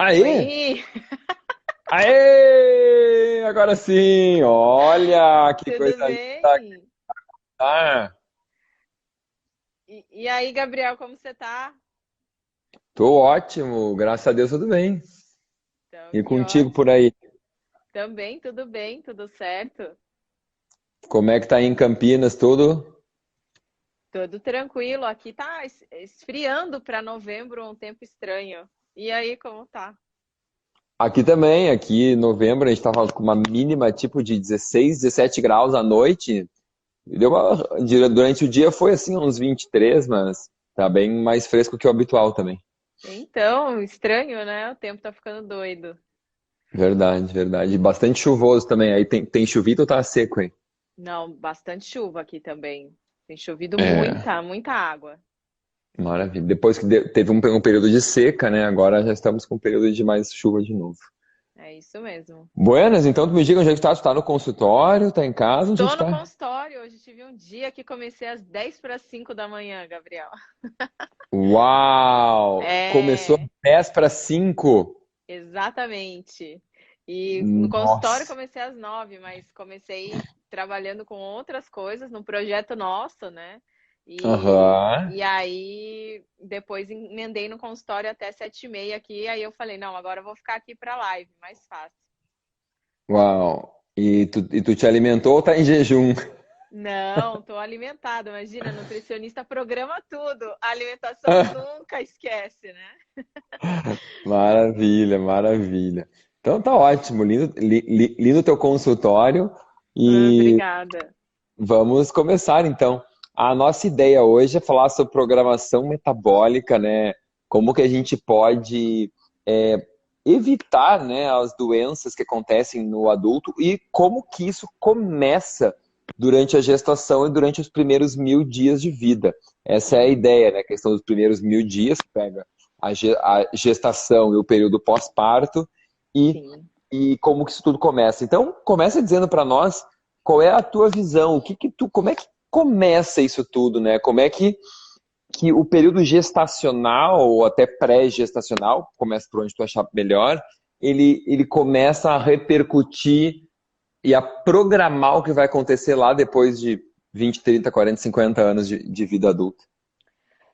Aê! Oi, Aê! Agora sim! Olha que tudo coisa linda que bem? tá! E aí, Gabriel, como você tá? Tô ótimo, graças a Deus tudo bem. Então, E que contigo por ótimo. aí? Também, tudo bem, tudo certo. Como é que tá aí em Campinas tudo? Tudo tranquilo. Aqui tá esfriando para novembro, um tempo estranho. E aí, como tá? Aqui também, aqui em novembro a gente tava com uma mínima tipo de 16, 17 graus à noite. Durante o dia foi assim uns 23, mas tá bem mais fresco que o habitual também. Então, estranho, né? O tempo tá ficando doido. Verdade, verdade. Bastante chuvoso também. Aí tem chovido ou tá seco aí? Não, bastante chuva aqui também. Tem chovido É. muita água. Maravilha. Depois que teve um período de seca, né? Agora já estamos com um período de mais chuva de novo. É isso mesmo. Buenas, então tu me diga onde é que tá? Tu tá no consultório, tá em casa, onde é que Tô tu no tá? consultório. Hoje tive um dia que comecei às 10 para 5 da manhã, Gabriel. Uau! Começou É, 10 para 5. exatamente. E no consultório Nossa. comecei às 9, mas comecei trabalhando com outras coisas no projeto nosso, né? Aham. E aí depois emendei no consultório até 7h30 aqui, aí eu falei, não, agora eu vou ficar aqui para live, mais fácil. Uau. E tu te alimentou ou tá em jejum? Não, tô alimentada. Imagina, nutricionista programa tudo. A alimentação nunca esquece, né? Maravilha, maravilha. Então tá ótimo, lindo, lindo teu consultório. Ah, E obrigada. vamos começar então. A nossa ideia hoje é falar sobre programação metabólica, né? Como que a gente pode evitar, né, as doenças que acontecem no adulto e como que isso começa durante a gestação e durante os primeiros 1000 dias de vida. Essa é a Uhum, ideia, né? A questão dos primeiros 1000 dias, que pega a gestação e o período pós-parto e, sim. e como que isso tudo começa. Então, começa dizendo para nós qual é a tua visão, como é que começa isso tudo, né? Como é que o período gestacional ou até pré-gestacional, começa por onde tu achar melhor, ele começa a repercutir e a programar o que vai acontecer lá depois de 20, 30, 40, 50 anos de vida adulta.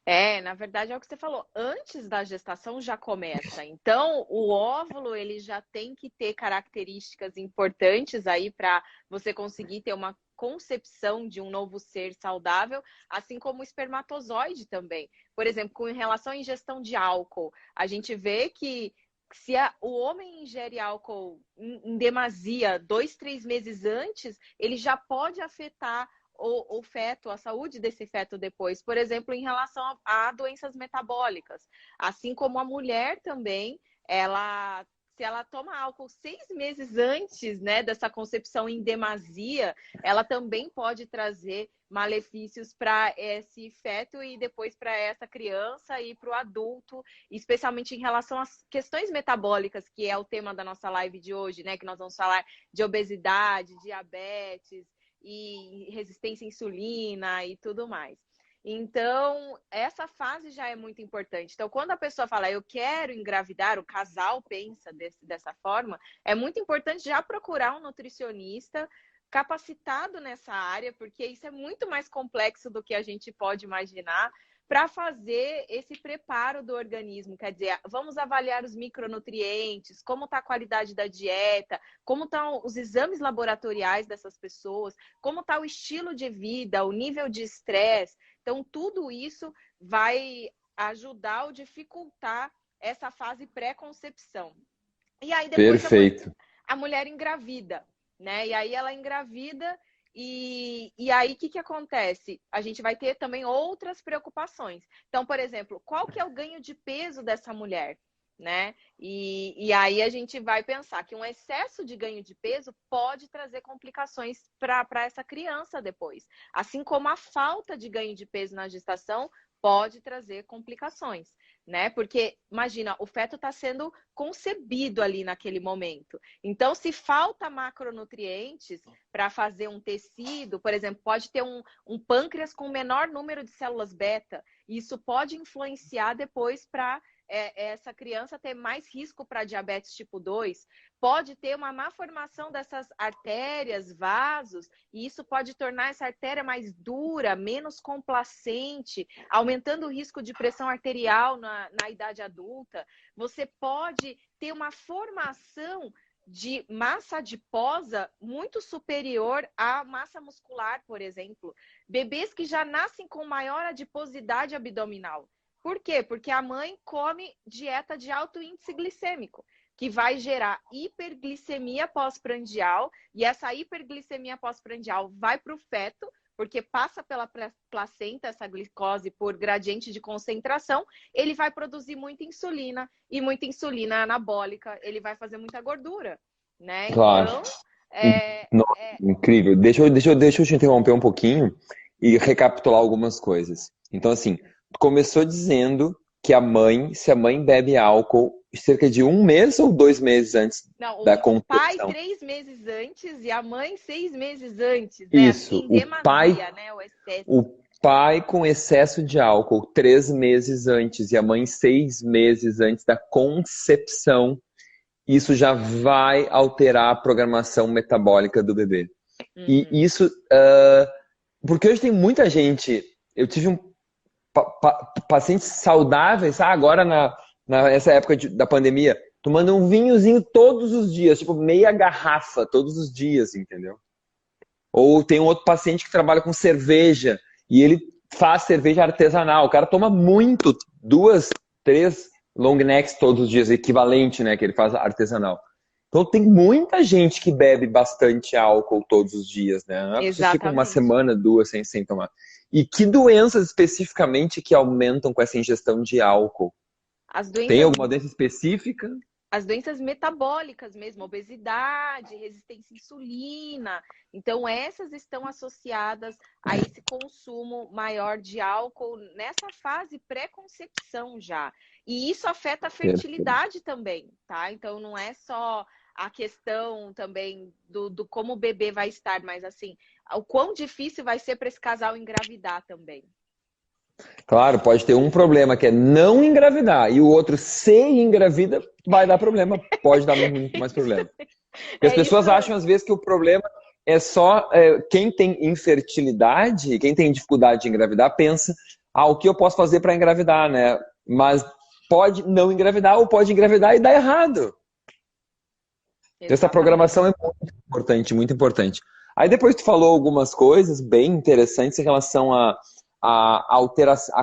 É, na verdade é o que você falou. Antes da gestação já começa. Então, o óvulo ele já tem que ter características importantes aí para você conseguir ter uma concepção de um novo ser saudável, assim como o espermatozoide também. Por exemplo, com relação à ingestão de álcool, a gente vê que se o homem ingere álcool em demasia 2, 3 meses antes, ele já pode afetar o feto, a saúde desse feto depois, por exemplo, em relação a doenças metabólicas. Assim como a mulher também, ela se ela toma álcool 6 meses antes, né, dessa concepção em demasia, ela também pode trazer malefícios para esse feto e depois para essa criança e para o adulto, especialmente em relação às questões metabólicas, que é o tema da nossa live de hoje, né, que nós vamos falar de obesidade, diabetes, e resistência à insulina e tudo mais. Então, essa fase já é muito importante. Então, quando a pessoa fala, eu quero engravidar, o casal pensa dessa forma, é muito importante já procurar um nutricionista capacitado nessa área, porque isso é muito mais complexo do que a gente pode imaginar, para fazer esse preparo do organismo. Quer dizer, vamos avaliar os micronutrientes, como está a qualidade da dieta, como estão os exames laboratoriais dessas pessoas, como está o estilo de vida, o nível de estresse. Então, tudo isso vai ajudar ou dificultar essa fase pré-concepção. E aí, depois Perfeito. a mulher engravida, né? E aí ela engravida e aí o que acontece? A gente vai ter também outras preocupações. Então, por exemplo, qual que é o ganho de peso dessa mulher? Né? E aí a gente vai pensar que um excesso de ganho de peso pode trazer complicações para essa criança depois. Assim como a falta de ganho de peso na gestação pode trazer complicações, né? Porque imagina, o feto está sendo concebido ali naquele momento. Então, se falta macronutrientes para fazer um tecido, por exemplo, pode ter um pâncreas com menor número de células beta, e isso pode influenciar depois para essa criança ter mais risco para diabetes tipo 2, pode ter uma má formação dessas artérias, vasos, e isso pode tornar essa artéria mais dura, menos complacente, aumentando o risco de pressão arterial na idade adulta. Você pode ter uma formação de massa adiposa muito superior à massa muscular, por exemplo. Bebês que já nascem com maior adiposidade abdominal. Por quê? Porque a mãe come dieta de alto índice glicêmico, que vai gerar hiperglicemia pós-prandial, e essa hiperglicemia pós-prandial vai para o feto, porque passa pela placenta essa glicose por gradiente de concentração, ele vai produzir muita insulina, e muita insulina anabólica, ele vai fazer muita gordura, né? Claro. Então, Nossa, incrível. Deixa eu te interromper um pouquinho e recapitular algumas coisas. Então, assim, tu começou dizendo que se a mãe bebe álcool cerca de 1 mês ou 2 meses antes da o pai concepção. 3 meses antes e a mãe 6 meses antes, né? Isso, Assim, em demasia, né? O excesso. o pai com excesso de álcool 3 meses antes e a mãe 6 meses antes da concepção, isso já vai alterar a programação metabólica do bebê. E isso, porque hoje tem muita gente, eu tive pacientes saudáveis, agora nessa época da pandemia, tomando um vinhozinho todos os dias, tipo meia garrafa todos os dias, entendeu? Ou tem um outro paciente que trabalha com cerveja e ele faz cerveja artesanal. O cara toma muito, 2, 3 long necks todos os dias, equivalente, né, que ele faz artesanal. Então tem muita gente que bebe bastante álcool todos os dias, né? Não é que você fica uma semana, 2 sem tomar. E que doenças especificamente que aumentam com essa ingestão de álcool? Tem alguma doença específica? As doenças metabólicas mesmo, obesidade, resistência à insulina. Então, essas estão associadas a esse consumo maior de álcool nessa fase pré-concepção já. E isso afeta a fertilidade também, tá? Então, não é só a questão também do como o bebê vai estar, mas assim, o quão difícil vai ser para esse casal engravidar também. Claro, pode ter um problema que é não engravidar e o outro se engravida, vai dar problema, pode dar muito mais problema. Porque as pessoas acham às vezes que o problema é só quem tem infertilidade, quem tem dificuldade de engravidar, pensa, o que eu posso fazer para engravidar, né? Mas pode não engravidar ou pode engravidar e dar errado. Então, essa programação é muito importante, muito importante. Aí depois tu falou algumas coisas bem interessantes em relação a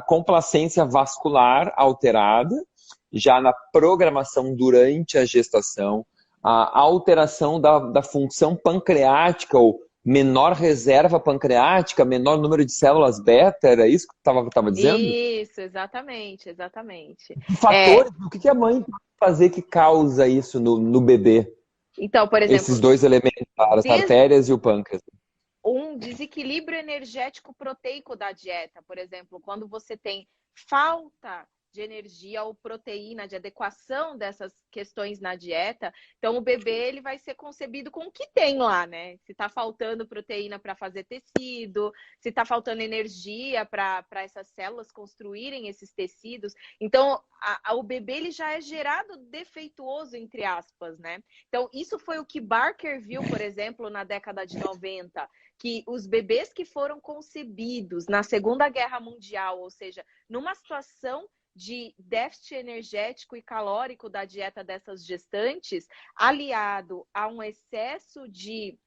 complacência vascular alterada, já na programação durante a gestação, a alteração da função pancreática, ou menor reserva pancreática, menor número de células beta, era isso que tu estava dizendo? Isso, exatamente. Fatores, o que a mãe pode fazer que causa isso no bebê? Então, por exemplo, esses dois elementos, as artérias e o pâncreas. Um desequilíbrio energético proteico da dieta, por exemplo, quando você tem falta de energia ou proteína, de adequação dessas questões na dieta, então o bebê ele vai ser concebido com o que tem lá, né? Se está faltando proteína para fazer tecido, se está faltando energia para essas células construírem esses tecidos. Então, o bebê ele já é gerado defeituoso, entre aspas, né? Então, isso foi o que Barker viu, por exemplo, na década de 90, que os bebês que foram concebidos na Segunda Guerra Mundial, ou seja, numa situação de déficit energético e calórico da dieta dessas gestantes, aliado a um excesso de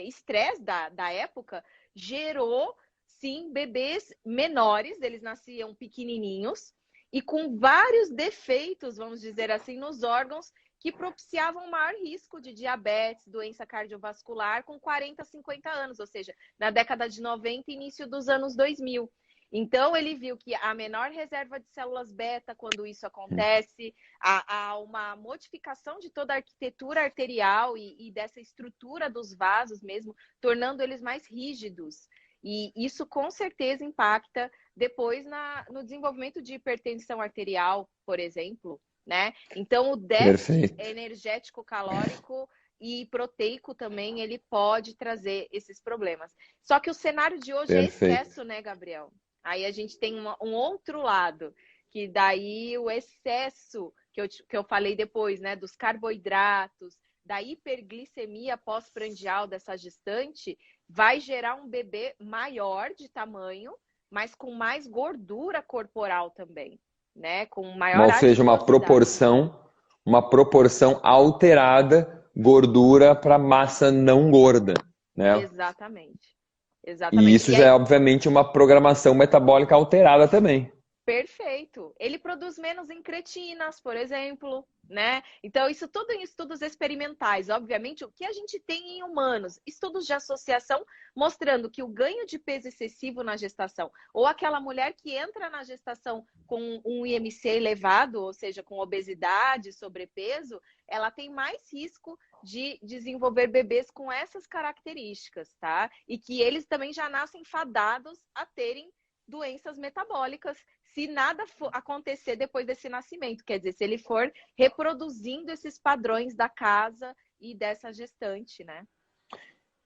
estresse da época, gerou, sim, bebês menores, eles nasciam pequenininhos e com vários defeitos, vamos dizer assim, nos órgãos que propiciavam maior risco de diabetes, doença cardiovascular com 40, 50 anos, ou seja, na década de 90 e início dos anos 2000. Então, ele viu que a menor reserva de células beta, quando isso acontece, há uma modificação de toda a arquitetura arterial e dessa estrutura dos vasos mesmo, tornando eles mais rígidos. E isso, com certeza, impacta depois no desenvolvimento de hipertensão arterial, por exemplo, né? Então, o déficit energético calórico e proteico também, ele pode trazer esses problemas. Só que o cenário de hoje é excesso, né, Gabriel? Aí a gente tem um outro lado, que daí o excesso que eu falei depois, né, dos carboidratos, da hiperglicemia pós-prandial dessa gestante, vai gerar um bebê maior de tamanho, mas com mais gordura corporal também, né? Com maior Ou seja, adiposidade. uma proporção alterada gordura para massa não gorda, né? Exatamente. E Exatamente. isso E já é, aí, obviamente, uma programação metabólica alterada também. perfeito. Ele produz menos incretinas, por exemplo, né? Então, isso tudo em estudos experimentais. Obviamente, o que a gente tem em humanos? Estudos de associação mostrando que o ganho de peso excessivo na gestação, ou aquela mulher que entra na gestação com um IMC elevado, ou seja, com obesidade, sobrepeso, ela tem mais risco de desenvolver bebês com essas características, tá? E que eles também já nascem fadados a terem doenças metabólicas se nada acontecer depois desse nascimento. Quer dizer, se ele for reproduzindo esses padrões da casa e dessa gestante, né?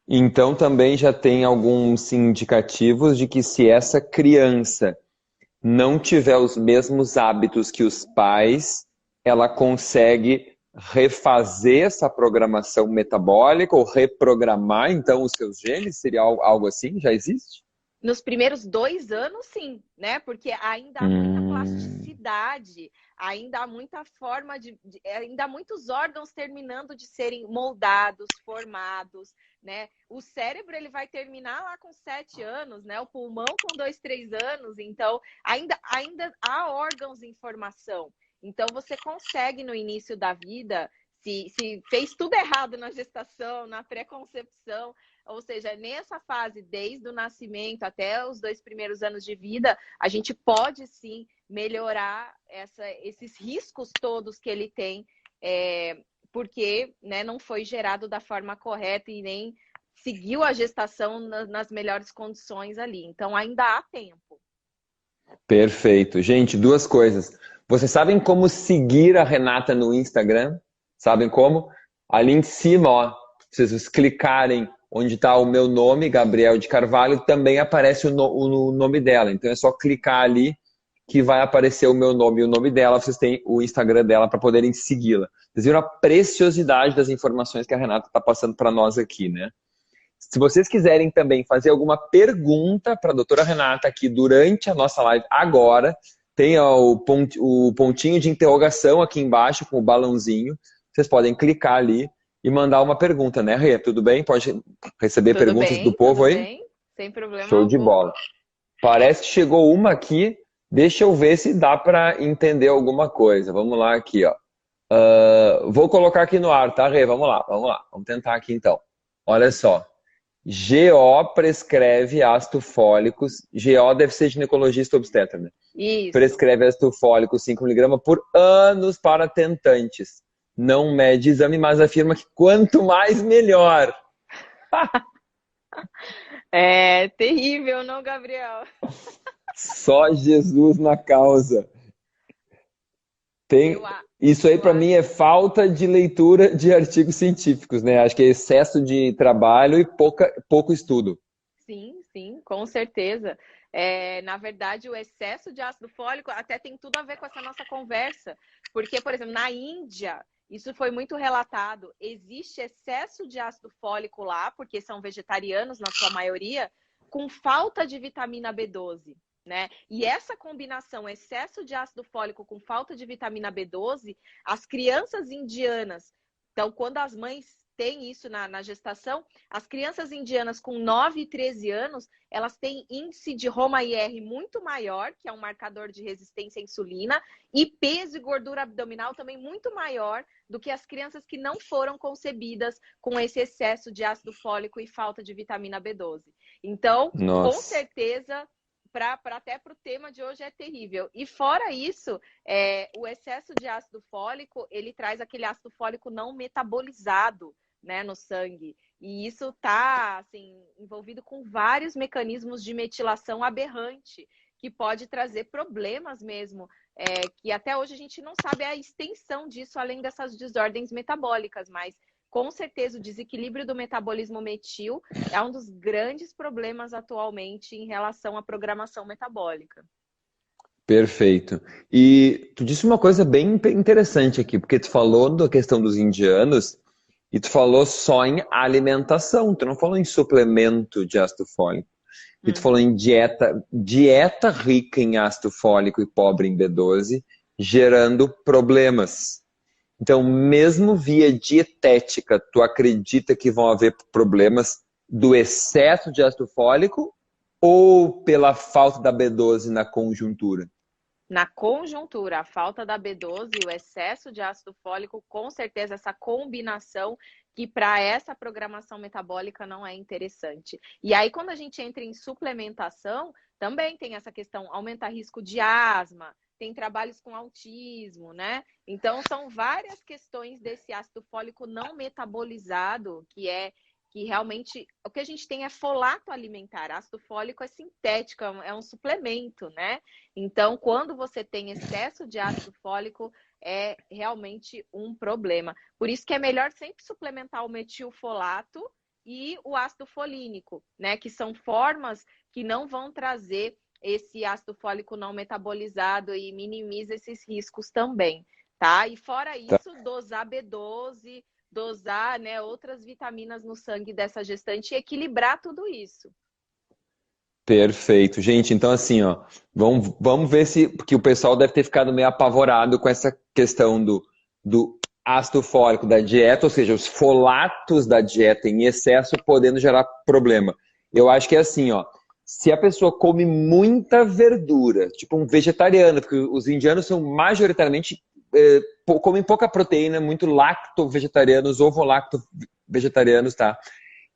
Então, também já tem alguns indicativos de que se essa criança não tiver os mesmos hábitos que os pais, ela consegue refazer essa programação metabólica ou reprogramar, então, os seus genes? Seria algo assim? Já existe? Nos primeiros 2 anos, sim, né? Porque ainda há muita plasticidade, ainda há muita forma ainda há muitos órgãos terminando de serem moldados, formados, né? O cérebro ele vai terminar lá com 7 anos, né? O pulmão com 2, 3 anos. Então, ainda há órgãos em formação. Então, você consegue no início da vida, se fez tudo errado na gestação, na pré-concepção, ou seja, nessa fase, desde o nascimento até os 2 primeiros anos de vida, a gente pode sim melhorar esses riscos todos que ele tem, porque, né, não foi gerado da forma correta e nem seguiu a gestação nas melhores condições ali. Então, ainda há tempo. Perfeito. Gente, duas coisas. Vocês sabem como seguir a Renata no Instagram? Sabem como? Ali em cima, ó, se vocês clicarem onde está o meu nome, Gabriel de Carvalho, também aparece o nome dela. Então é só clicar ali que vai aparecer o meu nome e o nome dela. Vocês têm o Instagram dela para poderem segui-la. Vocês viram a preciosidade das informações que a Renata está passando para nós aqui, né? Se vocês quiserem também fazer alguma pergunta para a doutora Renata aqui durante a nossa live agora, tem o pontinho de interrogação aqui embaixo com o balãozinho. Vocês podem clicar ali e mandar uma pergunta, né, Rê? Tudo bem? Pode receber perguntas do povo tudo aí? bem, sem problema Show de algum. bola. Parece que chegou uma aqui. Deixa eu ver se dá para entender alguma coisa. Vamos lá aqui, ó. Vou colocar aqui no ar, tá, Rê? Vamos lá. Vamos tentar aqui então. Olha só. GO prescreve ácido fólico. GO deve ser ginecologista obstetra, né? Isso. Prescreve ácido fólico 5 miligramas por anos para tentantes. Não mede exame, mas afirma que quanto mais, melhor. É terrível, não, Gabriel? Só Jesus na causa. Eu, Isso aí eu para mim acho. é falta de leitura de artigos científicos, né? Acho que é excesso de trabalho e pouco estudo. Sim, sim, com certeza. Na verdade, o excesso de ácido fólico até tem tudo a ver com essa nossa conversa. Porque, por exemplo, na Índia, isso foi muito relatado. Existe excesso de ácido fólico lá, porque são vegetarianos na sua maioria, com falta de vitamina B12. Né? E essa combinação, excesso de ácido fólico com falta de vitamina B12, as crianças indianas, então, quando as mães têm isso na gestação, as crianças indianas com 9 e 13 anos, elas têm índice de Roma-IR muito maior, que é um marcador de resistência à insulina, e peso e gordura abdominal também muito maior do que as crianças que não foram concebidas com esse excesso de ácido fólico e falta de vitamina B12. Então, com Nossa. certeza, até para o tema de hoje é terrível. E fora isso, o excesso de ácido fólico, ele traz aquele ácido fólico não metabolizado, né, no sangue. E isso está assim, envolvido com vários mecanismos de metilação aberrante, que pode trazer problemas mesmo, que até hoje a gente não sabe a extensão disso, além dessas desordens metabólicas, mas com certeza o desequilíbrio do metabolismo metil é um dos grandes problemas atualmente em relação à programação metabólica. Perfeito. E tu disse uma coisa bem interessante aqui, porque tu falou da questão dos indianos e tu falou só em alimentação, tu não falou em suplemento de ácido fólico. E tu falou Uhum. em dieta rica em ácido fólico e pobre em B12, gerando problemas. Então, mesmo via dietética, tu acredita que vão haver problemas do excesso de ácido fólico ou pela falta da B12 na conjuntura? Na conjuntura, a falta da B12 e o excesso de ácido fólico, com certeza essa combinação que para essa programação metabólica não é interessante. E aí, quando a gente entra em suplementação, também tem essa questão, aumenta risco de asma, tem trabalhos com autismo, né? Então, são várias questões desse ácido fólico não metabolizado, que realmente o que a gente tem é folato alimentar. Ácido fólico é sintético, é um suplemento, né? Então, quando você tem excesso de ácido fólico, é realmente um problema. Por isso que é melhor sempre suplementar o metilfolato e o ácido folínico, né? Que são formas que não vão trazer esse ácido fólico não metabolizado e minimiza esses riscos também, tá? E fora isso, dosar B12, dosar, né, outras vitaminas no sangue dessa gestante e equilibrar tudo isso. Perfeito. Gente, então assim, ó, vamos ver se, porque o pessoal deve ter ficado meio apavorado com essa questão do ácido fólico da dieta, ou seja, os folatos da dieta em excesso podendo gerar problema. Eu acho que é assim, ó, se a pessoa come muita verdura, tipo um vegetariano, porque os indianos são majoritariamente, comem pouca proteína, muito lacto-vegetarianos, ovo-lacto-vegetarianos, tá?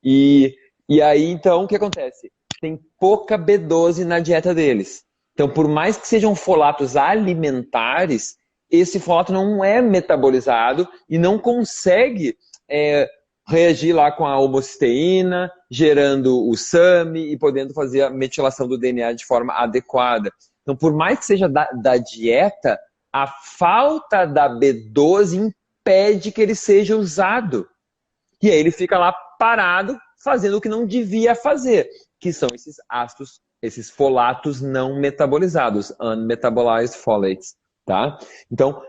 E, e aí, então, o que acontece? Tem pouca B12 na dieta deles. Então, por mais que sejam folatos alimentares, esse folato não é metabolizado e não consegue reagir lá com a homocisteína, gerando o SAMe e podendo fazer a metilação do DNA de forma adequada. Então, por mais que seja da dieta, a falta da B12 impede que ele seja usado. E aí ele fica lá parado, fazendo o que não devia fazer, que são esses ácidos, esses folatos não metabolizados, unmetabolized folates, tá? Então,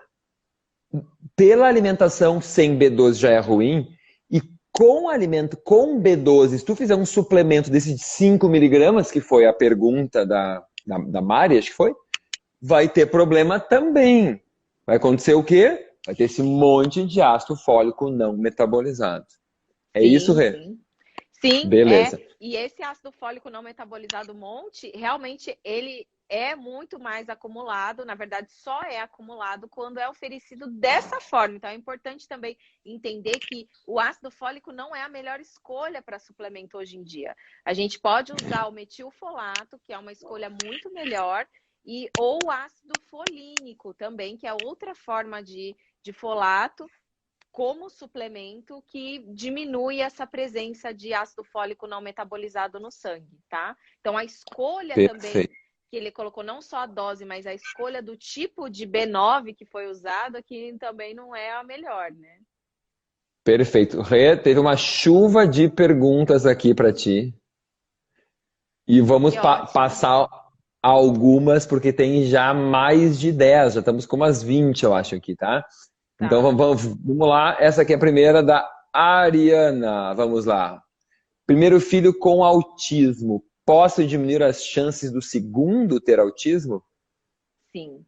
pela alimentação sem B12 já é ruim, e com alimento com B12, se tu fizer um suplemento desse de 5 miligramas, que foi a pergunta da Mari, acho que foi, vai ter problema também. Vai acontecer o quê? Vai ter esse monte de ácido fólico não metabolizado. É isso, Sim, Rê? sim. Sim, é. Beleza. E esse ácido fólico não metabolizado monte, realmente ele é muito mais acumulado, na verdade, só é acumulado quando é oferecido dessa forma. Então, é importante também entender que o ácido fólico não é a melhor escolha para suplemento hoje em dia. A gente pode usar o metilfolato, que é uma escolha muito melhor, ou o ácido folínico também, que é outra forma de folato como suplemento que diminui essa presença de ácido fólico não metabolizado no sangue, tá? Então, a escolha também Perfeito. que ele colocou, não só a dose, mas a escolha do tipo de B9 que foi usado aqui também não é a melhor, né? Perfeito. Rê, teve uma chuva de perguntas aqui para ti. E vamos Que ótimo. passar algumas, porque tem já mais de 10. Já estamos com umas 20, eu acho, aqui, tá? Então Tá. vamos lá. Essa aqui é a primeira da Ariana. Vamos lá. Primeiro filho com autismo. Posso diminuir as chances do segundo ter autismo? Sim.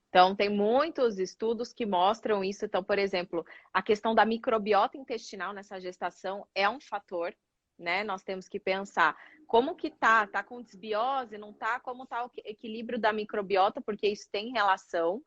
Então, tem muitos estudos que mostram isso. Então, por exemplo, a questão da microbiota intestinal nessa gestação é um fator, né? Nós temos que pensar como que tá? Tá com desbiose? Não tá? Como tá o equilíbrio da microbiota? Porque isso tem relação.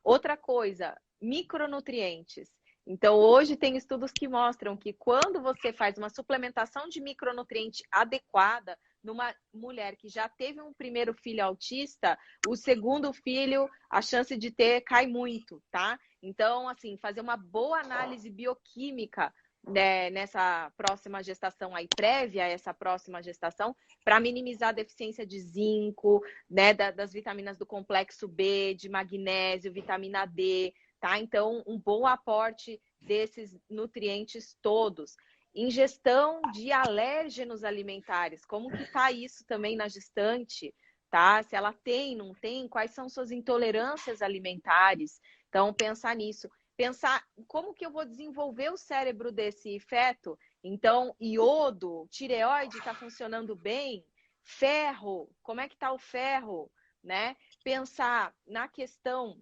Outra coisa, micronutrientes. Então, hoje tem estudos que mostram que quando você faz uma suplementação de micronutriente adequada numa mulher que já teve um primeiro filho autista, o segundo filho, a chance de ter cai muito, tá? Então, assim, fazer uma boa análise bioquímica, né, nessa próxima gestação aí, prévia a essa próxima gestação, para minimizar a deficiência de zinco, né, das vitaminas do complexo B, de magnésio, vitamina D, tá? Então, um bom aporte desses nutrientes todos. Ingestão de alérgenos alimentares, como que tá isso também na gestante? tá? Se ela tem, não tem, quais são suas intolerâncias alimentares. Então, pensar nisso. Pensar como que eu vou desenvolver o cérebro desse feto. Então, iodo, tireoide está funcionando bem? Ferro, como é que está o ferro? Né? Pensar na questão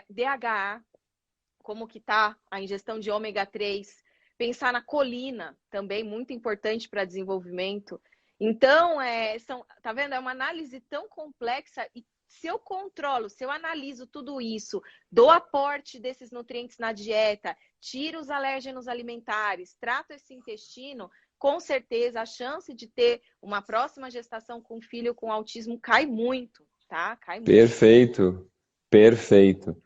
DHA, como que está a ingestão de ômega 3. Pensar na colina, também muito importante para desenvolvimento. Então, tá vendo? É uma análise tão complexa e se eu controlo, se eu analiso tudo isso, dou aporte desses nutrientes na dieta, tiro os alérgenos alimentares, trato esse intestino, com certeza a chance de ter uma próxima gestação com filho com autismo cai muito, tá? Cai muito. Perfeito, perfeito.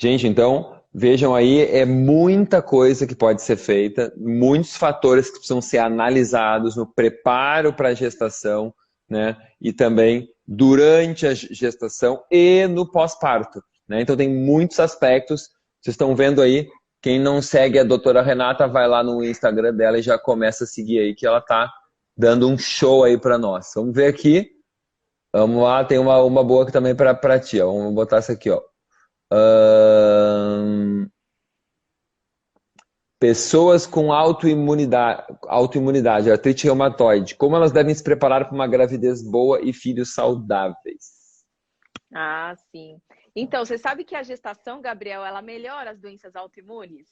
Gente, então, vejam aí, é muita coisa que pode ser feita, muitos fatores que precisam ser analisados no preparo para a gestação, né? E também durante a gestação e no pós-parto, né? Então, tem muitos aspectos. Vocês estão vendo aí, quem não segue a doutora Renata, vai lá no Instagram dela e já começa a seguir aí, que ela tá dando um show aí para nós. Vamos ver aqui. Vamos lá, tem uma boa aqui também para ti, ó. Vamos botar essa aqui, ó. Pessoas com autoimunidade, artrite reumatoide, como elas devem se preparar para uma gravidez boa e filhos saudáveis? Ah, sim. Então, você sabe que a gestação, Gabriel, ela melhora as doenças autoimunes?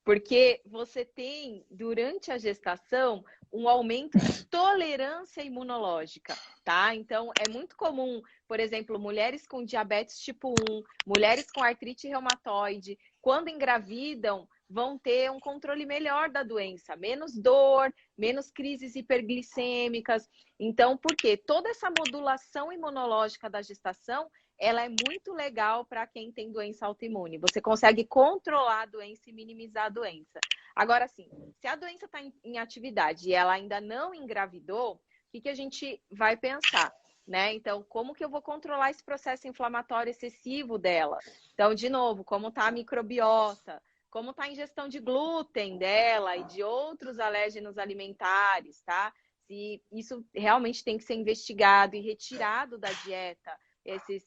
Porque você tem, durante a gestação, um aumento de tolerância imunológica, tá? Então, é muito comum, por exemplo, mulheres com diabetes tipo 1, mulheres com artrite reumatoide, quando engravidam, vão ter um controle melhor da doença, menos dor, menos crises hiperglicêmicas. Então, por quê? Toda essa modulação imunológica da gestação, ela é muito legal para quem tem doença autoimune. Você consegue controlar a doença e minimizar a doença. Agora, sim, se a doença está em atividade e ela ainda não engravidou, o que a gente vai pensar? Né? Então, como que eu vou controlar esse processo inflamatório excessivo dela? Então, de novo, como está a microbiota? Como está a ingestão de glúten dela e de outros alérgenos alimentares, tá? Se isso realmente tem que ser investigado e retirado da dieta,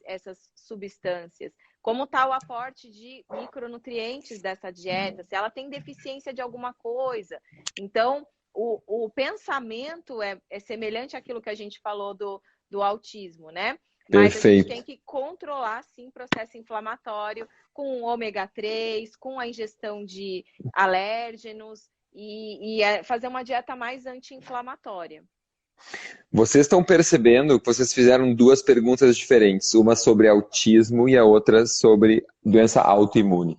essas substâncias. Como está o aporte de micronutrientes dessa dieta? Se ela tem deficiência de alguma coisa. Então, o pensamento é semelhante àquilo que a gente falou do autismo, né? Mas a gente tem Perfeito. que controlar, sim, o processo inflamatório com ômega 3, com a ingestão de alérgenos e fazer uma dieta mais anti-inflamatória. Vocês estão percebendo que vocês fizeram duas perguntas diferentes, uma sobre autismo e a outra sobre doença autoimune.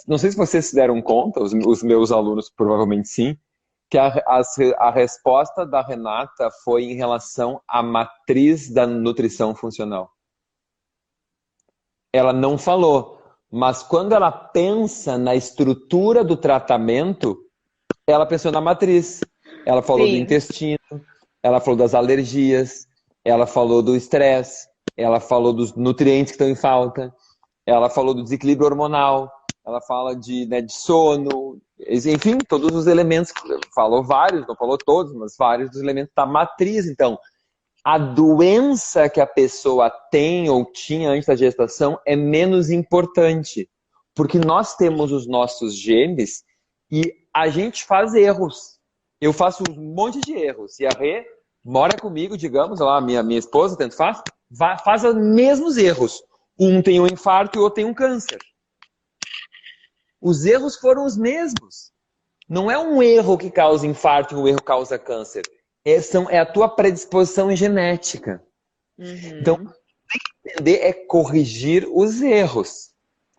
Não sei se vocês se deram conta, os meus alunos provavelmente sim, que a resposta da Renata foi em relação à matriz da nutrição funcional. Ela não falou, mas quando ela pensa na estrutura do tratamento, ela pensou na matriz. Ela falou do Sim. intestino, ela falou das alergias, ela falou do estresse, ela falou dos nutrientes que estão em falta, ela falou do desequilíbrio hormonal, ela fala de sono, enfim, todos os elementos, falou vários, não falou todos, mas vários dos elementos da matriz. Então, a doença que a pessoa tem ou tinha antes da gestação é menos importante, porque nós temos os nossos genes e a gente faz erros. Eu faço um monte de erros. E a Rê mora comigo, digamos, lá, minha esposa, tanto faz os mesmos erros. Um tem um infarto e o outro tem um câncer. Os erros foram os mesmos. Não é um erro que causa infarto e um erro que causa câncer. É a tua predisposição genética. Então, Uhum. entender é corrigir os erros.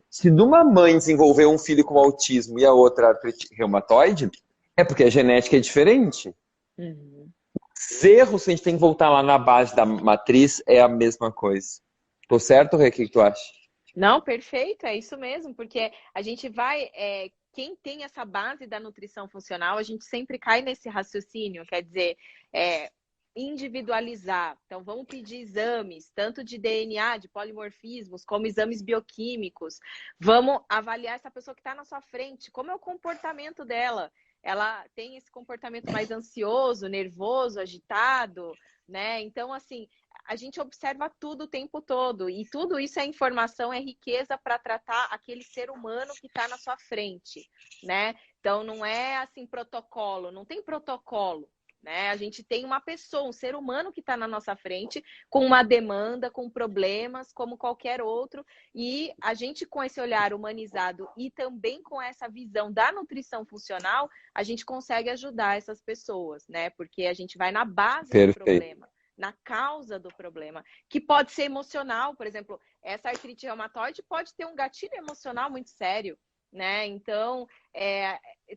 Se numa mãe desenvolver um filho com autismo e a outra artrite reumatoide, é porque a genética é diferente. Uhum. Os erros, se a gente tem que voltar lá na base da matriz, é a mesma coisa. Tô certo, Rê? O que tu acha? Não, perfeito, é isso mesmo, porque a gente vai. Quem tem essa base da nutrição funcional, a gente sempre cai nesse raciocínio, quer dizer, individualizar. Então, vamos pedir exames, tanto de DNA, de polimorfismos, como exames bioquímicos. Vamos avaliar essa pessoa que está na sua frente, como é o comportamento dela. Ela tem esse comportamento mais ansioso, nervoso, agitado, né? Então, assim, a gente observa tudo o tempo todo e tudo isso é informação, é riqueza para tratar aquele ser humano que está na sua frente, né? Então, não é assim protocolo, não tem protocolo. Né? A gente tem uma pessoa, um ser humano que está na nossa frente, com uma demanda, com problemas, como qualquer outro, e a gente, com esse olhar humanizado e também com essa visão da nutrição funcional, a gente consegue ajudar essas pessoas, né? Porque a gente vai na base do problema, na causa do problema, que pode ser emocional, por exemplo, essa artrite reumatoide pode ter um gatilho emocional muito sério. Né? Então,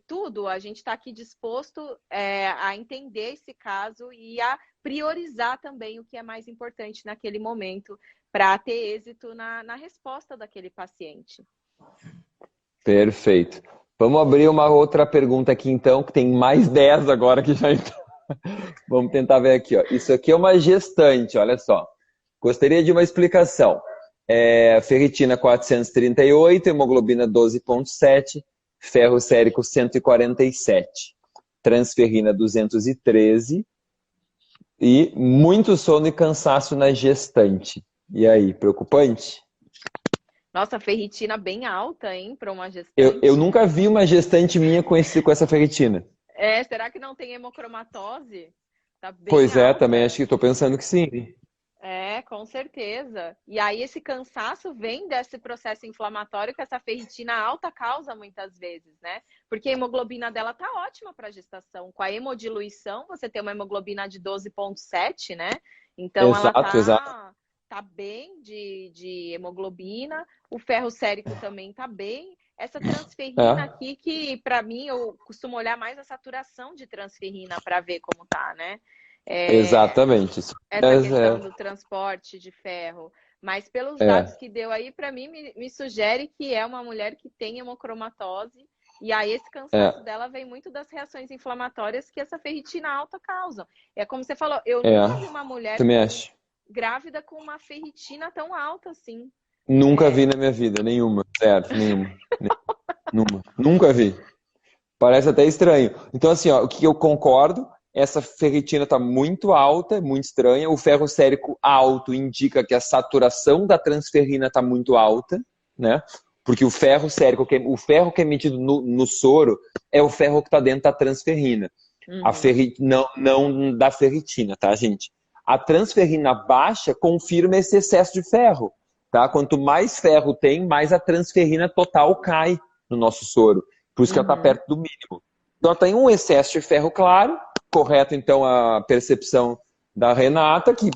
tudo, a gente está aqui disposto a entender esse caso e a priorizar também o que é mais importante naquele momento para ter êxito na resposta daquele paciente. Perfeito. Vamos abrir uma outra pergunta aqui, então, que tem mais 10 agora que já entrou. Vamos tentar ver aqui. Ó. Isso aqui é uma gestante, olha só. Gostaria de uma explicação. Ferritina 438, hemoglobina 12,7, ferro sérico 147, transferrina 213 e muito sono e cansaço na gestante. E aí, preocupante? Nossa, ferritina bem alta, hein, para uma gestante. Eu nunca vi uma gestante minha com essa ferritina. Será que não tem hemocromatose? Tá bem pois alta. Também acho que estou pensando que sim. Com certeza. E aí esse cansaço vem desse processo inflamatório que essa ferritina alta causa muitas vezes, né? Porque a hemoglobina dela tá ótima para gestação. Com a hemodiluição, você tem uma hemoglobina de 12,7, né? Então ela tá bem de hemoglobina. O ferro sérico também tá bem. Essa transferrina aqui, que para mim eu costumo olhar mais a saturação de transferrina para ver como tá, né? Exatamente. Essa questão do transporte de ferro. Mas pelos dados que deu aí, para mim, me sugere que é uma mulher que tem hemocromatose. E aí esse cansaço dela vem muito das reações inflamatórias que essa ferritina alta causa. É como você falou, eu nunca vi uma mulher grávida com uma ferritina tão alta assim. Nunca vi na minha vida, nenhuma. Certo, nenhuma. Nunca vi. Parece até estranho. Então, assim, ó, o que eu concordo, essa ferritina está muito alta, muito estranha. O ferro sérico alto indica que a saturação da transferrina está muito alta, né? Porque o ferro sérico, o ferro que é emitido no soro, é o ferro que está dentro da transferrina. Não da ferritina, tá, gente? A transferrina baixa confirma esse excesso de ferro, tá? Quanto mais ferro tem, mais a transferrina total cai no nosso soro. Por isso que ela está perto do mínimo. Então, tem um excesso de ferro claro, correto, então, a percepção da Renata, que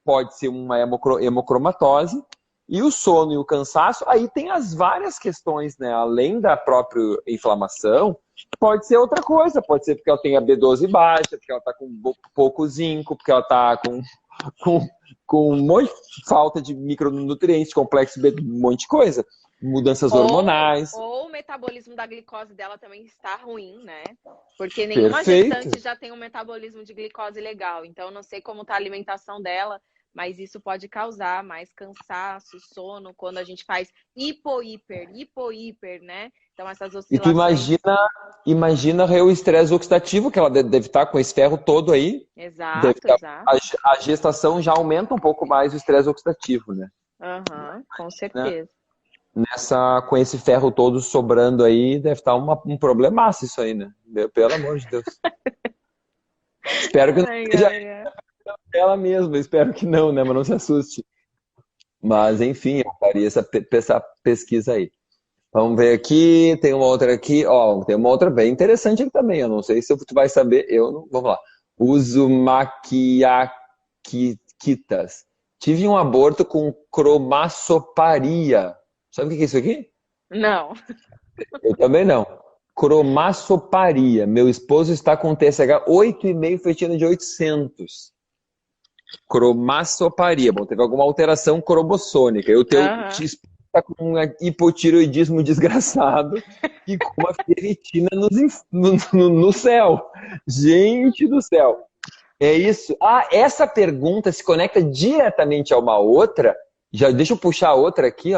pode ser uma hemocromatose, e o sono e o cansaço, aí tem as várias questões, né? Além da própria inflamação, pode ser outra coisa, pode ser porque ela tem a B12 baixa, porque ela está com pouco zinco, porque ela está com um monte de falta de micronutrientes, complexo B, um monte de coisa. Mudanças hormonais. Ou o metabolismo da glicose dela também está ruim, né? Porque nenhuma gestante já tem um metabolismo de glicose legal. Então, eu não sei como está a alimentação dela, mas isso pode causar mais cansaço, sono, quando a gente faz hipo-hiper, né? Então, essas oscilações... E tu imagina o estresse oxidativo, que ela deve estar com esse ferro todo aí. Exato. A gestação já aumenta um pouco mais o estresse oxidativo, né? Com certeza. Com esse ferro todo sobrando aí, deve estar um problemaço isso aí, né? Pelo amor de Deus. Espero que não seja ela mesma, espero que não, né? Mas não se assuste. Mas, enfim, eu faria essa pesquisa aí. Vamos ver aqui, tem uma outra aqui, tem uma outra bem interessante aqui também, eu não sei se tu vai saber, vamos lá. Uso maquiaquitas. Tive um aborto com cromassoparia. Sabe o que é isso aqui? Não. Eu também não. Cromassoparia. Meu esposo está com TSH 8,5, ferritina de 800. Cromassoparia. Bom, teve alguma alteração cromossômica. O teu está com um hipotireoidismo desgraçado e com uma ferritina no céu. Gente do céu. É isso. Essa pergunta se conecta diretamente a uma outra. Já deixa eu puxar a outra aqui,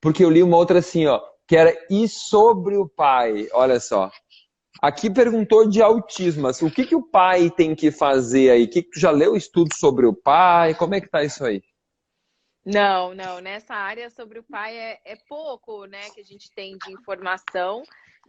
porque eu li uma outra assim, que era: e sobre o pai? Olha só. Aqui perguntou de autismo. Assim, o que que o pai tem que fazer aí? Que tu já leu estudos sobre o pai? Como é que tá isso aí? Não, não, nessa área sobre o pai é pouco, né, que a gente tem de informação.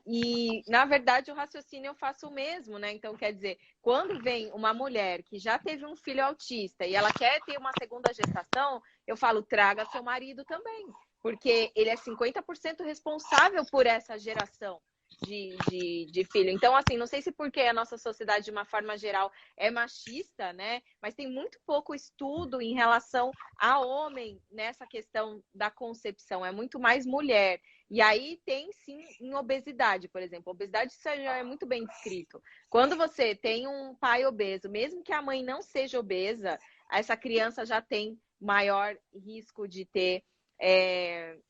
E, na verdade, o raciocínio eu faço o mesmo, né? Então, quer dizer, quando vem uma mulher que já teve um filho autista e ela quer ter uma segunda gestação, eu falo, traga seu marido também, porque ele é 50% responsável por essa geração de filho. Então, assim, não sei se porque a nossa sociedade, de uma forma geral, é machista, né? Mas tem muito pouco estudo em relação a homem nessa questão da concepção. É muito mais mulher. E aí tem sim em obesidade, por exemplo. Obesidade isso já é muito bem descrito. Quando você tem um pai obeso, mesmo que a mãe não seja obesa, essa criança já tem maior risco de ter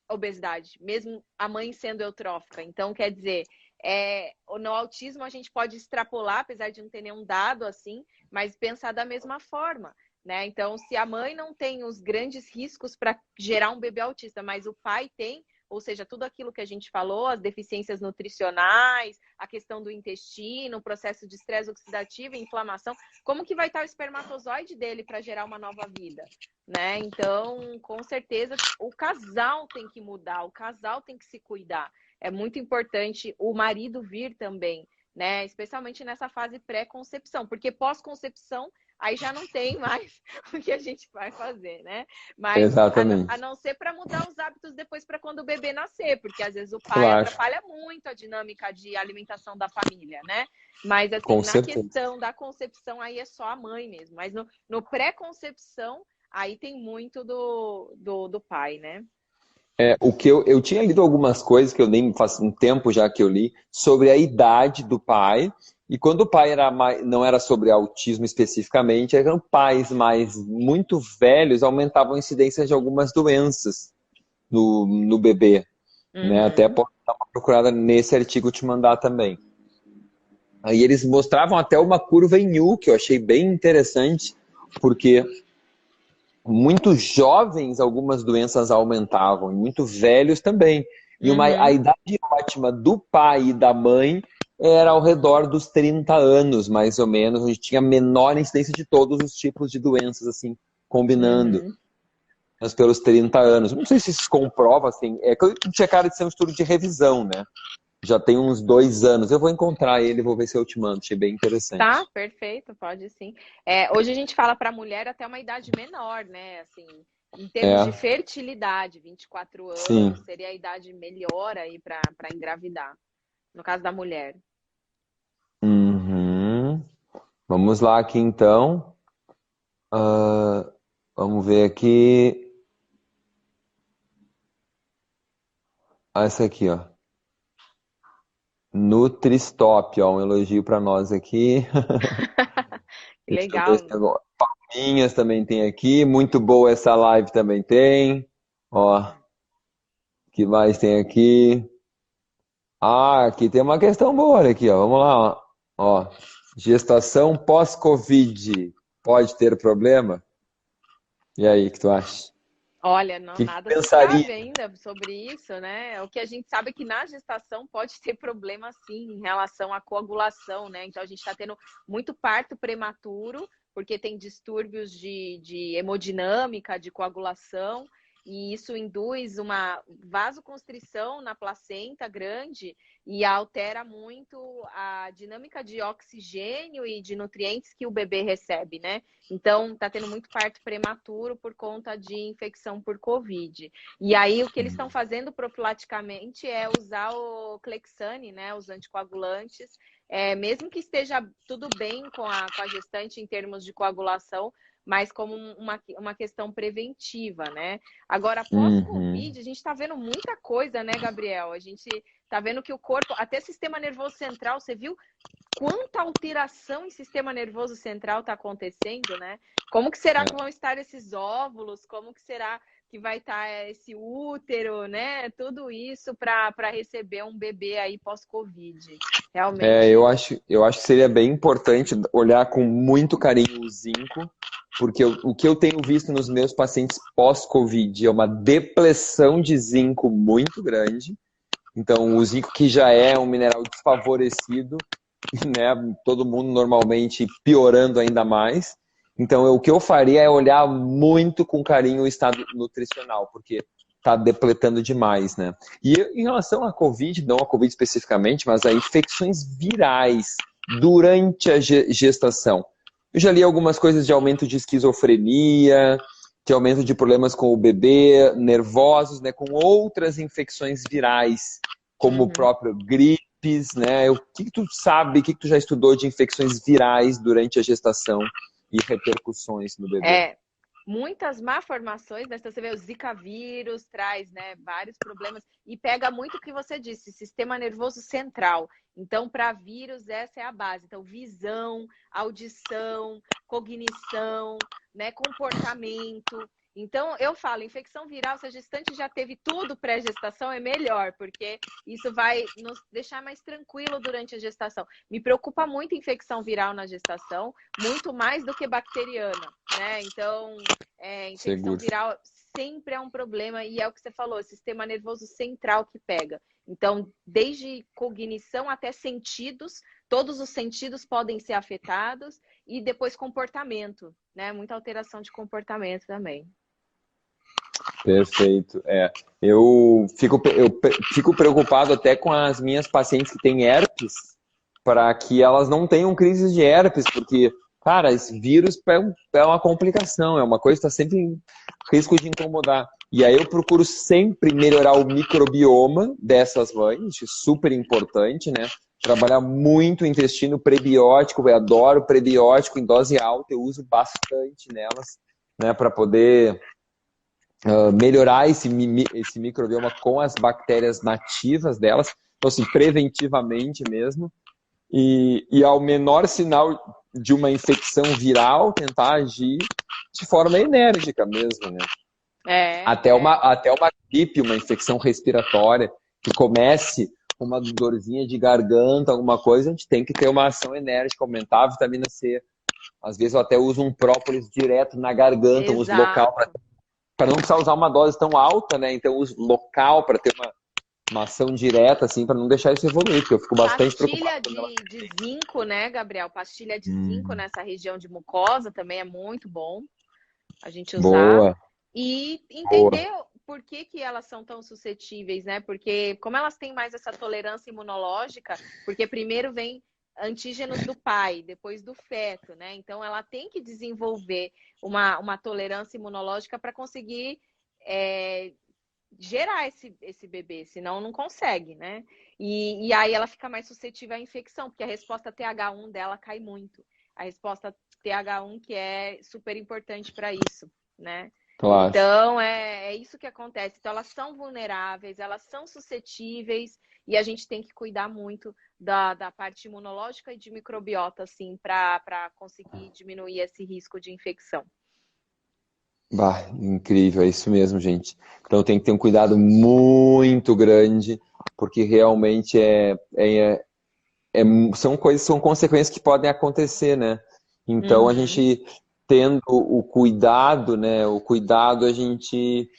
obesidade, mesmo a mãe sendo eutrófica. Então, quer dizer, no autismo a gente pode extrapolar, apesar de não ter nenhum dado assim, mas pensar da mesma forma, né? Então, se a mãe não tem os grandes riscos para gerar um bebê autista, mas o pai tem, ou seja, tudo aquilo que a gente falou, as deficiências nutricionais, a questão do intestino, o processo de estresse oxidativo, inflamação, como que vai estar o espermatozoide dele para gerar uma nova vida, né? Então, com certeza, o casal tem que mudar, o casal tem que se cuidar. É muito importante o marido vir também, né? Especialmente nessa fase pré-concepção, porque pós-concepção aí já não tem mais o que a gente vai fazer, né? Mas a Exatamente. não ser para mudar os hábitos depois para quando o bebê nascer, porque às vezes o pai Claro, atrapalha muito a dinâmica de alimentação da família, né? Mas assim, com na certeza. questão da concepção aí é só a mãe mesmo, mas no pré-concepção aí tem muito do pai, né? O que eu tinha lido algumas coisas que eu nem faz um tempo já que eu li sobre a idade do pai. E quando o pai era não era sobre autismo especificamente, eram pais mais muito velhos, aumentavam a incidência de algumas doenças no bebê, né? Até Uhum. posso dar uma procurada nesse artigo te mandar também. Aí eles mostravam até uma curva em U, que eu achei bem interessante, porque muito jovens algumas doenças aumentavam, e muito velhos também. E a Uhum. idade ótima do pai e da mãe era ao redor dos 30 anos, mais ou menos, onde tinha menor incidência de todos os tipos de doenças, assim, combinando. Uhum. Mas pelos 30 anos. Não sei se isso se comprova, assim, é que eu tinha cara de ser um estudo de revisão, né? Já tem uns 2 anos. Eu vou encontrar ele, vou ver se eu te mando. Achei bem Tá, interessante. perfeito, pode sim. Hoje a gente fala para a mulher até uma idade menor, né? Assim, em termos de É, fertilidade, 24 sim. anos seria a idade melhor aí para engravidar, no caso da mulher. Uhum. Vamos lá aqui então. Ah, vamos ver aqui. Ah, essa aqui, ó. Nutristop, ó. Um elogio para nós aqui. Que Deixa eu ver se tem legal. agora. Palminhas também tem aqui. Muito boa essa live também tem. Ó, que mais tem aqui? Ah, aqui tem uma questão boa, olha aqui, ó. Vamos lá, ó. Ó, gestação pós-Covid pode ter problema? E aí, o que tu acha? Olha, O não, que que tu nada se pensaria? sabe ainda sobre isso, né? O que a gente sabe é que na gestação pode ter problema sim em relação à coagulação, né? Então a gente está tendo muito parto prematuro, porque tem distúrbios de hemodinâmica, de coagulação, e isso induz uma vasoconstrição na placenta grande e altera muito a dinâmica de oxigênio e de nutrientes que o bebê recebe, né? Então, está tendo muito parto prematuro por conta de infecção por Covid. E aí, o que eles estão fazendo profilaticamente é usar o Clexane, né, os anticoagulantes, mesmo que esteja tudo bem com a gestante em termos de coagulação, mas como uma questão preventiva, né? Agora, após Uhum. Covid, a gente está vendo muita coisa, né, Gabriel? A gente está vendo que o corpo, até sistema nervoso central, você viu quanta alteração em sistema nervoso central está acontecendo, né? Como que será que vão estar esses óvulos? Como que será que vai estar esse útero, né? Tudo isso para receber um bebê aí pós-Covid. Eu Realmente. acho que seria bem importante olhar com muito carinho o zinco, porque o que eu tenho visto nos meus pacientes pós-Covid é uma depressão de zinco muito grande. Então, o zinco, que já é um mineral desfavorecido, né? Todo mundo normalmente piorando ainda mais. Então, o que eu faria é olhar muito com carinho o estado nutricional, porque está depletando demais, né? E em relação à Covid, não a Covid especificamente, mas a infecções virais durante a gestação. Eu já li algumas coisas de aumento de esquizofrenia, de aumento de problemas com o bebê, nervosos, né? Com outras infecções virais, como o próprio gripes, né? O que tu sabe, o que tu já estudou de infecções virais durante a gestação e repercussões no bebê? Muitas malformações, né? Então, você vê o Zika vírus, traz, né, vários problemas e pega muito o que você disse, sistema nervoso central. Então, para vírus, essa é a base. Então, visão, audição, cognição, né, comportamento. Então, eu falo, infecção viral, se a gestante já teve tudo pré-gestação, é melhor, porque isso vai nos deixar mais tranquilo durante a gestação. Me preocupa muito infecção viral na gestação, muito mais do que bacteriana, né? Então, infecção Seguro. viral sempre é um problema e é o que você falou, sistema nervoso central que pega. Então, desde cognição até sentidos, todos os sentidos podem ser afetados e depois comportamento, né? Muita alteração de comportamento também. Perfeito. Eu fico preocupado até com as minhas pacientes que têm herpes, para que elas não tenham crises de herpes, porque, cara, esse vírus é uma complicação, é uma coisa que está sempre em risco de incomodar. E aí eu procuro sempre melhorar o microbioma dessas mães, super importante, né? Trabalhar muito o intestino prebiótico, eu adoro prebiótico em dose alta, eu uso bastante nelas, né, para poder melhorar esse microbioma com as bactérias nativas delas, então assim, preventivamente mesmo, e ao menor sinal de uma infecção viral, tentar agir de forma enérgica mesmo, né? Até uma gripe, uma infecção respiratória, que comece com uma dorzinha de garganta, alguma coisa, a gente tem que ter uma ação enérgica, aumentar a vitamina C. Às vezes eu até uso um própolis direto na garganta, uso local para não precisar usar uma dose tão alta, né? Então, uso local para ter uma ação direta, assim, para não deixar isso evoluir, porque eu fico bastante preocupado. Pastilha de zinco, né, Gabriel? Pastilha de zinco nessa região de mucosa também é muito bom a gente usar. Boa. E entender por que elas são tão suscetíveis, né? Porque como elas têm mais essa tolerância imunológica, porque primeiro vem antígenos do pai, depois do feto, né? Então ela tem que desenvolver uma tolerância imunológica para conseguir gerar esse bebê, senão não consegue, né? E aí ela fica mais suscetível à infecção, porque a resposta TH1 dela cai muito. A resposta TH1 que é super importante para isso, né? Claro. Então, é isso que acontece. Então, elas são vulneráveis, elas são suscetíveis e a gente tem que cuidar muito da parte imunológica e de microbiota, assim, para conseguir diminuir esse risco de infecção. Bah, incrível, é isso mesmo, gente. Então tem que ter um cuidado muito grande, porque realmente são consequências que podem acontecer, né? Então a gente tendo o cuidado, né? O cuidado a gente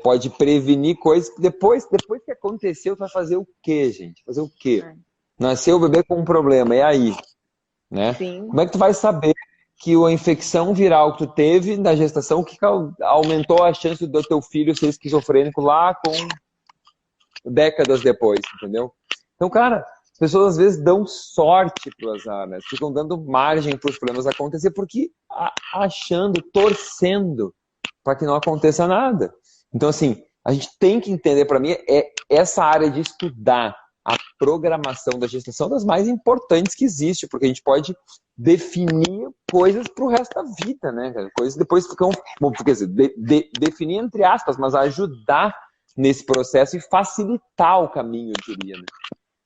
pode prevenir coisas que depois que aconteceu, vai fazer o quê, gente? Fazer o quê? Nasceu o bebê com um problema, e aí? Né? Sim. Como é que tu vai saber que a infecção viral que tu teve na gestação, que aumentou a chance do teu filho ser esquizofrênico lá com décadas depois, entendeu? Então, cara, as pessoas às vezes dão sorte pro azar, né? Ficam dando margem para os problemas acontecer porque achando, torcendo para que não aconteça nada. Então, assim, a gente tem que entender, para mim, essa área de estudar a programação da gestação das mais importantes que existe, porque a gente pode definir coisas para o resto da vida, né? Coisas depois ficam, bom, quer dizer, definir entre aspas, mas ajudar nesse processo e facilitar o caminho, eu diria, né?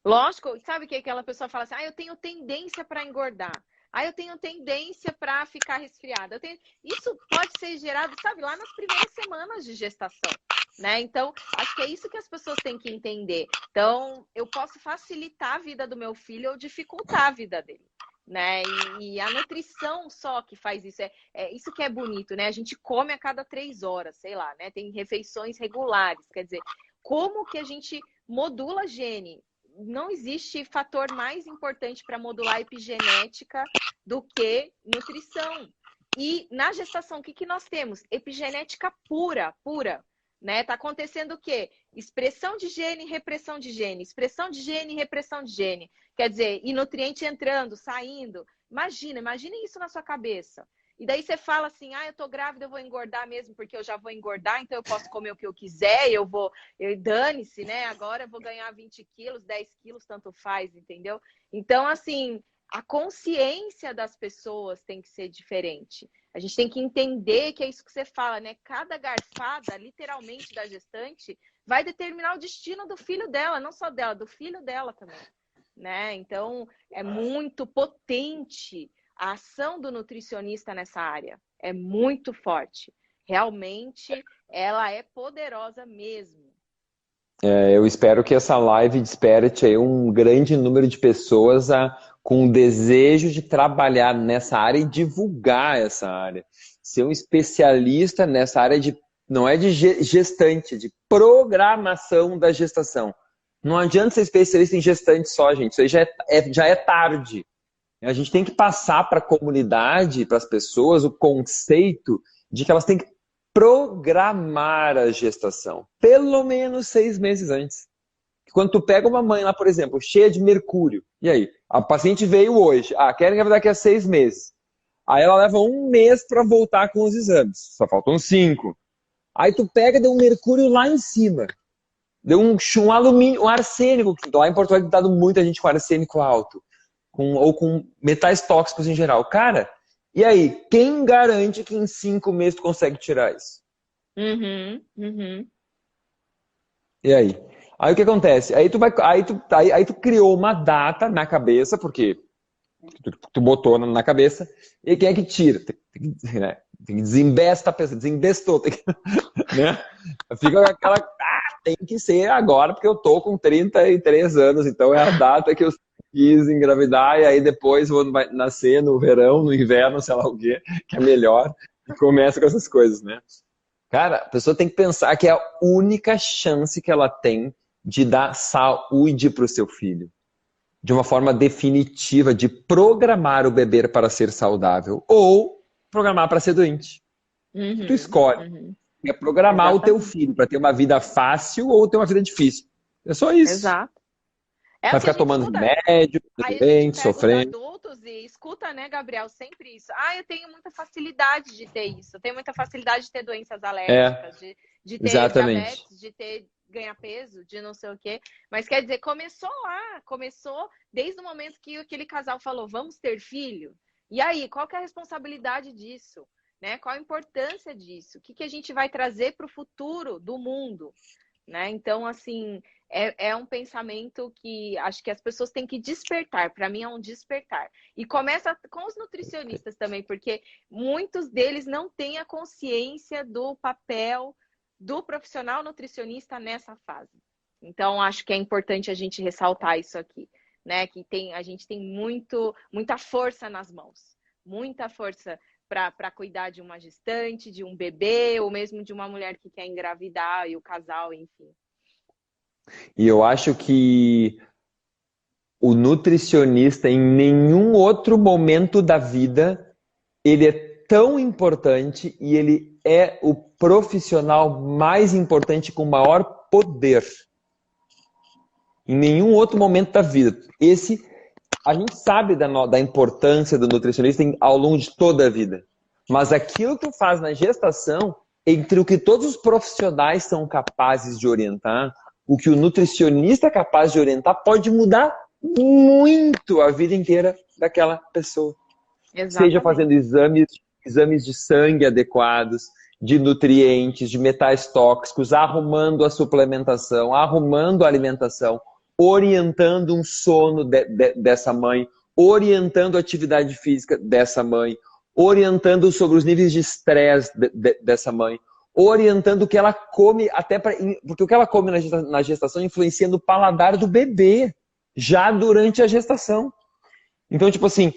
Lógico, sabe que aquela pessoa fala assim, eu tenho tendência para engordar. Eu tenho tendência para ficar resfriada. Isso pode ser gerado, sabe, lá nas primeiras semanas de gestação, né? Então, acho que é isso que as pessoas têm que entender. Então, eu posso facilitar a vida do meu filho ou dificultar a vida dele, né? E a nutrição só que faz isso. É isso que é bonito, né? A gente come a cada 3 horas, sei lá, né? Tem refeições regulares. Quer dizer, como que a gente modula gene. Não existe fator mais importante para modular a epigenética do que nutrição. E na gestação, o que nós temos? Epigenética pura, né? Tá acontecendo o quê? Expressão de gene, repressão de gene, expressão de gene, repressão de gene. Quer dizer, e nutriente entrando, saindo. Imagine isso na sua cabeça. E daí você fala assim, eu tô grávida, eu vou engordar mesmo, porque eu já vou engordar, então eu posso comer o que eu quiser, dane-se, né? Agora eu vou ganhar 20 quilos, 10 quilos, tanto faz, entendeu? Então, assim, a consciência das pessoas tem que ser diferente. A gente tem que entender que é isso que você fala, né? Cada garfada, literalmente, da gestante, vai determinar o destino do filho dela, não só dela, do filho dela também, né? Então, é muito potente a ação do nutricionista nessa área. É muito forte. Realmente, ela é poderosa mesmo. Eu espero que essa live desperte aí um grande número de pessoas com o desejo de trabalhar nessa área e divulgar essa área. Ser um especialista nessa área não é de gestante, de programação da gestação. Não adianta ser especialista em gestante só, gente. Isso aí já é tarde. A gente tem que passar para a comunidade, para as pessoas, o conceito de que elas têm que programar a gestação. Pelo menos 6 meses antes. Quando tu pega uma mãe lá, por exemplo, cheia de mercúrio, e aí? A paciente veio hoje, quer engravidar daqui a 6 meses. Aí ela leva 1 mês para voltar com os exames. Só faltam 5. Aí tu pega, deu um mercúrio lá em cima. Deu um alumínio, um arsênico. Lá em Porto Alegre tem dado muita gente com arsênico alto. Ou com metais tóxicos em geral. Cara, e aí? Quem garante que em 5 meses tu consegue tirar isso? E aí? Aí o que acontece? Aí tu criou uma data na cabeça, porque tu botou na cabeça, e quem é que tira? Tem que desembesta a pessoa, desembestou. Né? Fica aquela... tem que ser agora, porque eu tô com 33 anos, então é a data que eu quis engravidar, e aí depois vai nascer no verão, no inverno, sei lá o quê, que é melhor, e começa com essas coisas, né? Cara, a pessoa tem que pensar que é a única chance que ela tem de dar saúde para o seu filho. De uma forma definitiva, de programar o bebê para ser saudável, ou programar para ser doente. Tu escolhe. É programar o teu filho para ter uma vida fácil ou ter uma vida difícil. É só isso. Exato. Vai ficar tomando remédio, doente, sofrendo. Os adultos e escuta, né, Gabriel, sempre isso. Eu tenho muita facilidade de ter isso. Eu tenho muita facilidade de ter doenças alérgicas, de ter diabetes, de ter ganhar peso, de não sei o quê. Mas quer dizer, começou lá. Começou desde o momento que aquele casal falou, vamos ter filho. E aí, qual que é a responsabilidade disso? Né? Qual a importância disso? O que a gente vai trazer para o futuro do mundo? Né? Então, assim, é um pensamento que acho que as pessoas têm que despertar. Para mim, é um despertar. E começa com os nutricionistas também, porque muitos deles não têm a consciência do papel do profissional nutricionista nessa fase. Então, acho que é importante a gente ressaltar isso aqui, né? Que a gente tem muita força nas mãos. Muita força para cuidar de uma gestante, de um bebê, ou mesmo de uma mulher que quer engravidar e o casal, enfim. E eu acho que o nutricionista, em nenhum outro momento da vida, ele é tão importante e ele é o profissional mais importante com maior poder. Em nenhum outro momento da vida. A gente sabe da importância do nutricionista ao longo de toda a vida. Mas aquilo que tu faz na gestação, entre o que todos os profissionais são capazes de orientar, o que o nutricionista é capaz de orientar, pode mudar muito a vida inteira daquela pessoa. Exatamente. Seja fazendo exames de sangue adequados, de nutrientes, de metais tóxicos, arrumando a suplementação, arrumando a alimentação, orientando um sono dessa mãe, orientando a atividade física dessa mãe, orientando sobre os níveis de estresse dessa mãe, orientando o que ela come, porque o que ela come na gestação influencia no paladar do bebê, já durante a gestação. Então, tipo assim,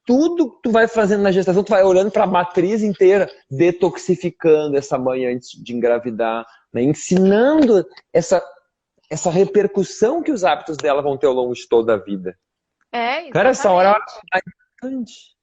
tudo que tu vai fazendo na gestação, tu vai olhando para a matriz inteira, detoxificando essa mãe antes de engravidar, né? Ensinando essa repercussão que os hábitos dela vão ter ao longo de toda a vida. Cara, essa hora é a hora Exatamente. mais importante.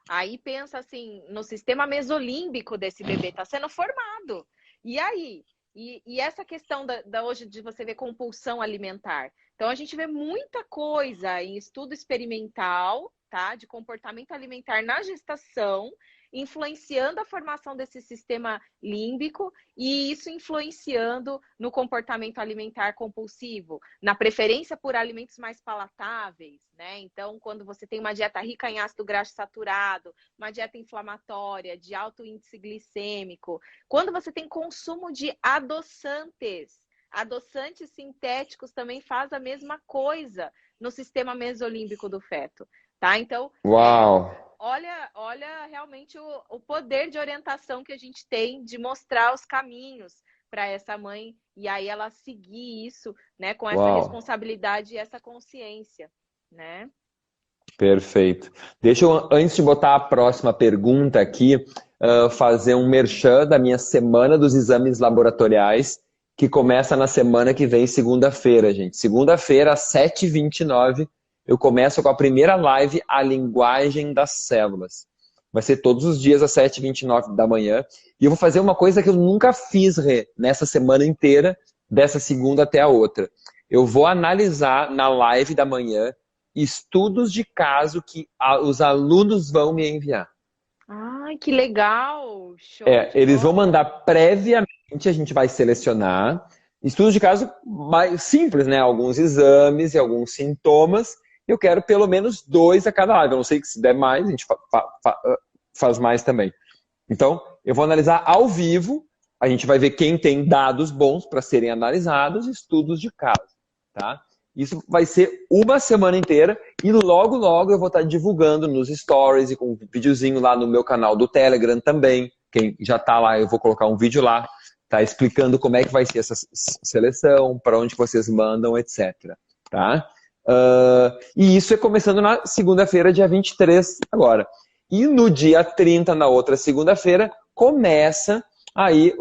Aí pensa assim, no sistema mesolímbico desse bebê está sendo formado. E aí? E essa questão da hoje de você ver compulsão alimentar. Então a gente vê muita coisa em estudo experimental, tá? De comportamento alimentar na gestação, influenciando a formação desse sistema límbico e isso influenciando no comportamento alimentar compulsivo, na preferência por alimentos mais palatáveis, né? Então, quando você tem uma dieta rica em ácido graxo saturado, uma dieta inflamatória, de alto índice glicêmico, quando você tem consumo de adoçantes, adoçantes sintéticos também faz a mesma coisa no sistema mesolímbico do feto, tá? Então, Uau! olha realmente o poder de orientação que a gente tem de mostrar os caminhos para essa mãe e aí ela seguir isso, né, com essa Uau! responsabilidade e essa consciência, né? Perfeito. Deixa eu, antes de botar a próxima pergunta aqui, fazer um merchan da minha semana dos exames laboratoriais, que começa na semana que vem, segunda-feira, gente. Segunda-feira, às 7h29, eu começo com a primeira live, A Linguagem das Células. Vai ser todos os dias às 7h29 da manhã. E eu vou fazer uma coisa que eu nunca fiz, Rê, nessa semana inteira, dessa segunda até a outra. Eu vou analisar na live da manhã estudos de caso que os alunos vão me enviar. Ai, que legal! Show de Eles vão bola! mandar previamente, a gente vai selecionar estudos de caso mais simples, né? Alguns exames e alguns sintomas. Eu quero pelo menos 2 a cada live. Eu não sei que se der mais, a gente faz mais também. Então, eu vou analisar ao vivo. A gente vai ver quem tem dados bons para serem analisados, estudos de caso, tá? Isso vai ser uma semana inteira e logo, logo eu vou estar divulgando nos stories e com um videozinho lá no meu canal do Telegram também. Quem já está lá, eu vou colocar um vídeo lá, tá? Explicando como é que vai ser essa seleção, para onde vocês mandam, etc. Tá? E isso é começando na segunda-feira, dia 23 agora. E no dia 30, na outra segunda-feira, começa aí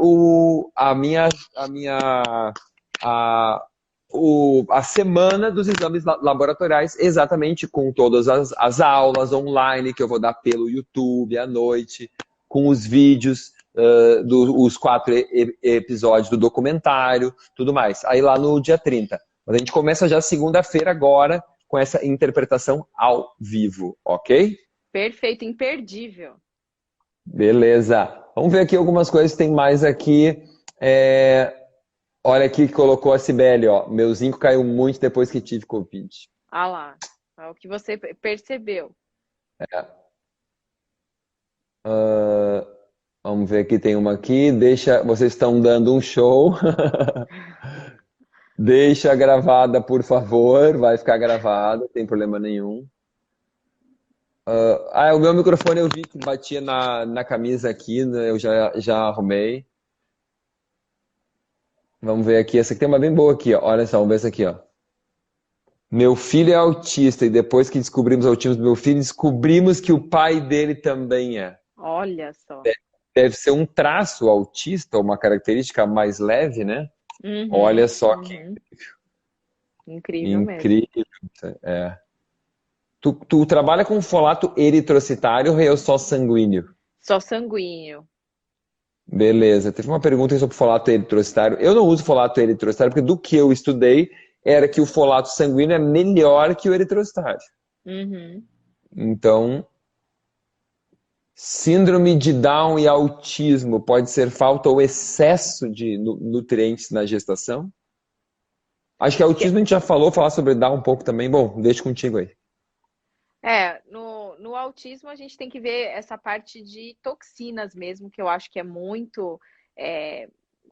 a semana dos exames laboratoriais, exatamente com todas as aulas online que eu vou dar pelo YouTube à noite, com os vídeos dos 4 episódios do documentário, tudo mais. Aí lá no dia 30. Mas a gente começa já segunda-feira agora com essa interpretação ao vivo, ok? Perfeito, imperdível. Beleza. Vamos ver aqui algumas coisas que tem mais aqui. Olha aqui que colocou a Cibele, ó. Meu zinco caiu muito depois que tive Covid. Ah lá, é o que você percebeu. Vamos ver aqui, tem uma aqui. Vocês estão dando um show. Deixa gravada, por favor. Vai ficar gravada, não tem problema nenhum. O meu microfone eu vi que batia na camisa aqui, né? Eu já arrumei. Vamos ver aqui. Essa aqui tem uma bem boa aqui, ó. Olha só, vamos ver essa aqui, ó. Meu filho é autista e depois que descobrimos o autismo do meu filho, descobrimos que o pai dele também é. Olha só. Deve ser um traço autista, uma característica mais leve, né? Olha só que Incrível mesmo. incrível. É. Tu trabalha com folato eritrocitário ou é só sanguíneo? Só sanguíneo. Beleza. Teve uma pergunta aí sobre folato eritrocitário. Eu não uso folato eritrocitário porque do que eu estudei era que o folato sanguíneo é melhor que o eritrocitário. Uhum. Então, síndrome de Down e autismo pode ser falta ou excesso de nutrientes na gestação? Acho que autismo a gente já falar sobre Down um pouco também. Bom, deixa contigo aí. No autismo a gente tem que ver essa parte de toxinas mesmo, que eu acho que é muito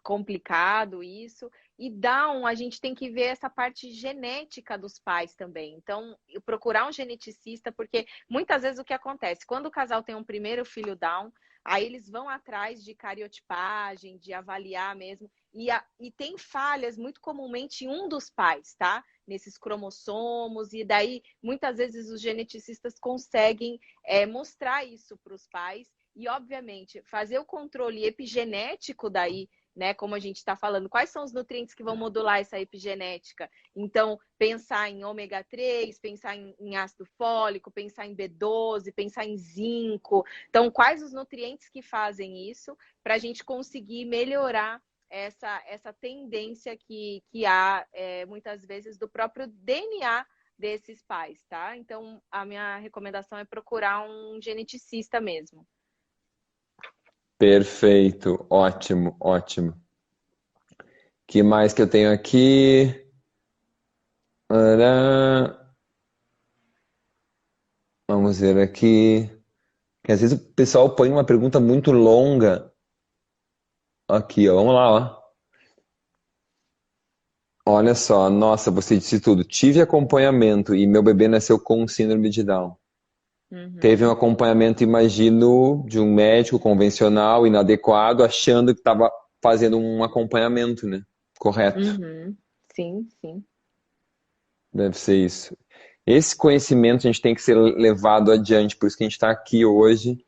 complicado isso. E Down, a gente tem que ver essa parte genética dos pais também. Então, procurar um geneticista, porque muitas vezes o que acontece? Quando o casal tem um primeiro filho Down, aí eles vão atrás de cariotipagem, de avaliar mesmo. E tem falhas muito comumente em um dos pais, tá? Nesses cromossomos, e daí muitas vezes os geneticistas conseguem mostrar isso para os pais e, obviamente, fazer o controle epigenético daí né? Como a gente está falando, quais são os nutrientes que vão modular essa epigenética? Então, pensar em ômega 3, pensar em ácido fólico, pensar em B12, pensar em zinco. Então, quais os nutrientes que fazem isso para a gente conseguir melhorar essa tendência que há muitas vezes do próprio DNA desses pais, tá? Então, a minha recomendação é procurar um geneticista mesmo. Perfeito, ótimo, ótimo. Que mais que eu tenho aqui? Ará. Vamos ver aqui. Que às vezes o pessoal põe uma pergunta muito longa. Aqui, ó, vamos lá, ó. Olha só, nossa, você disse tudo. Tive acompanhamento e meu bebê nasceu com síndrome de Down. Teve um Uhum, acompanhamento, imagino, de um médico convencional, inadequado, achando que estava fazendo um acompanhamento, né? Correto. uhum. Sim, sim. Deve ser isso. Esse conhecimento a gente tem que ser levado adiante, por isso que a gente está aqui hoje,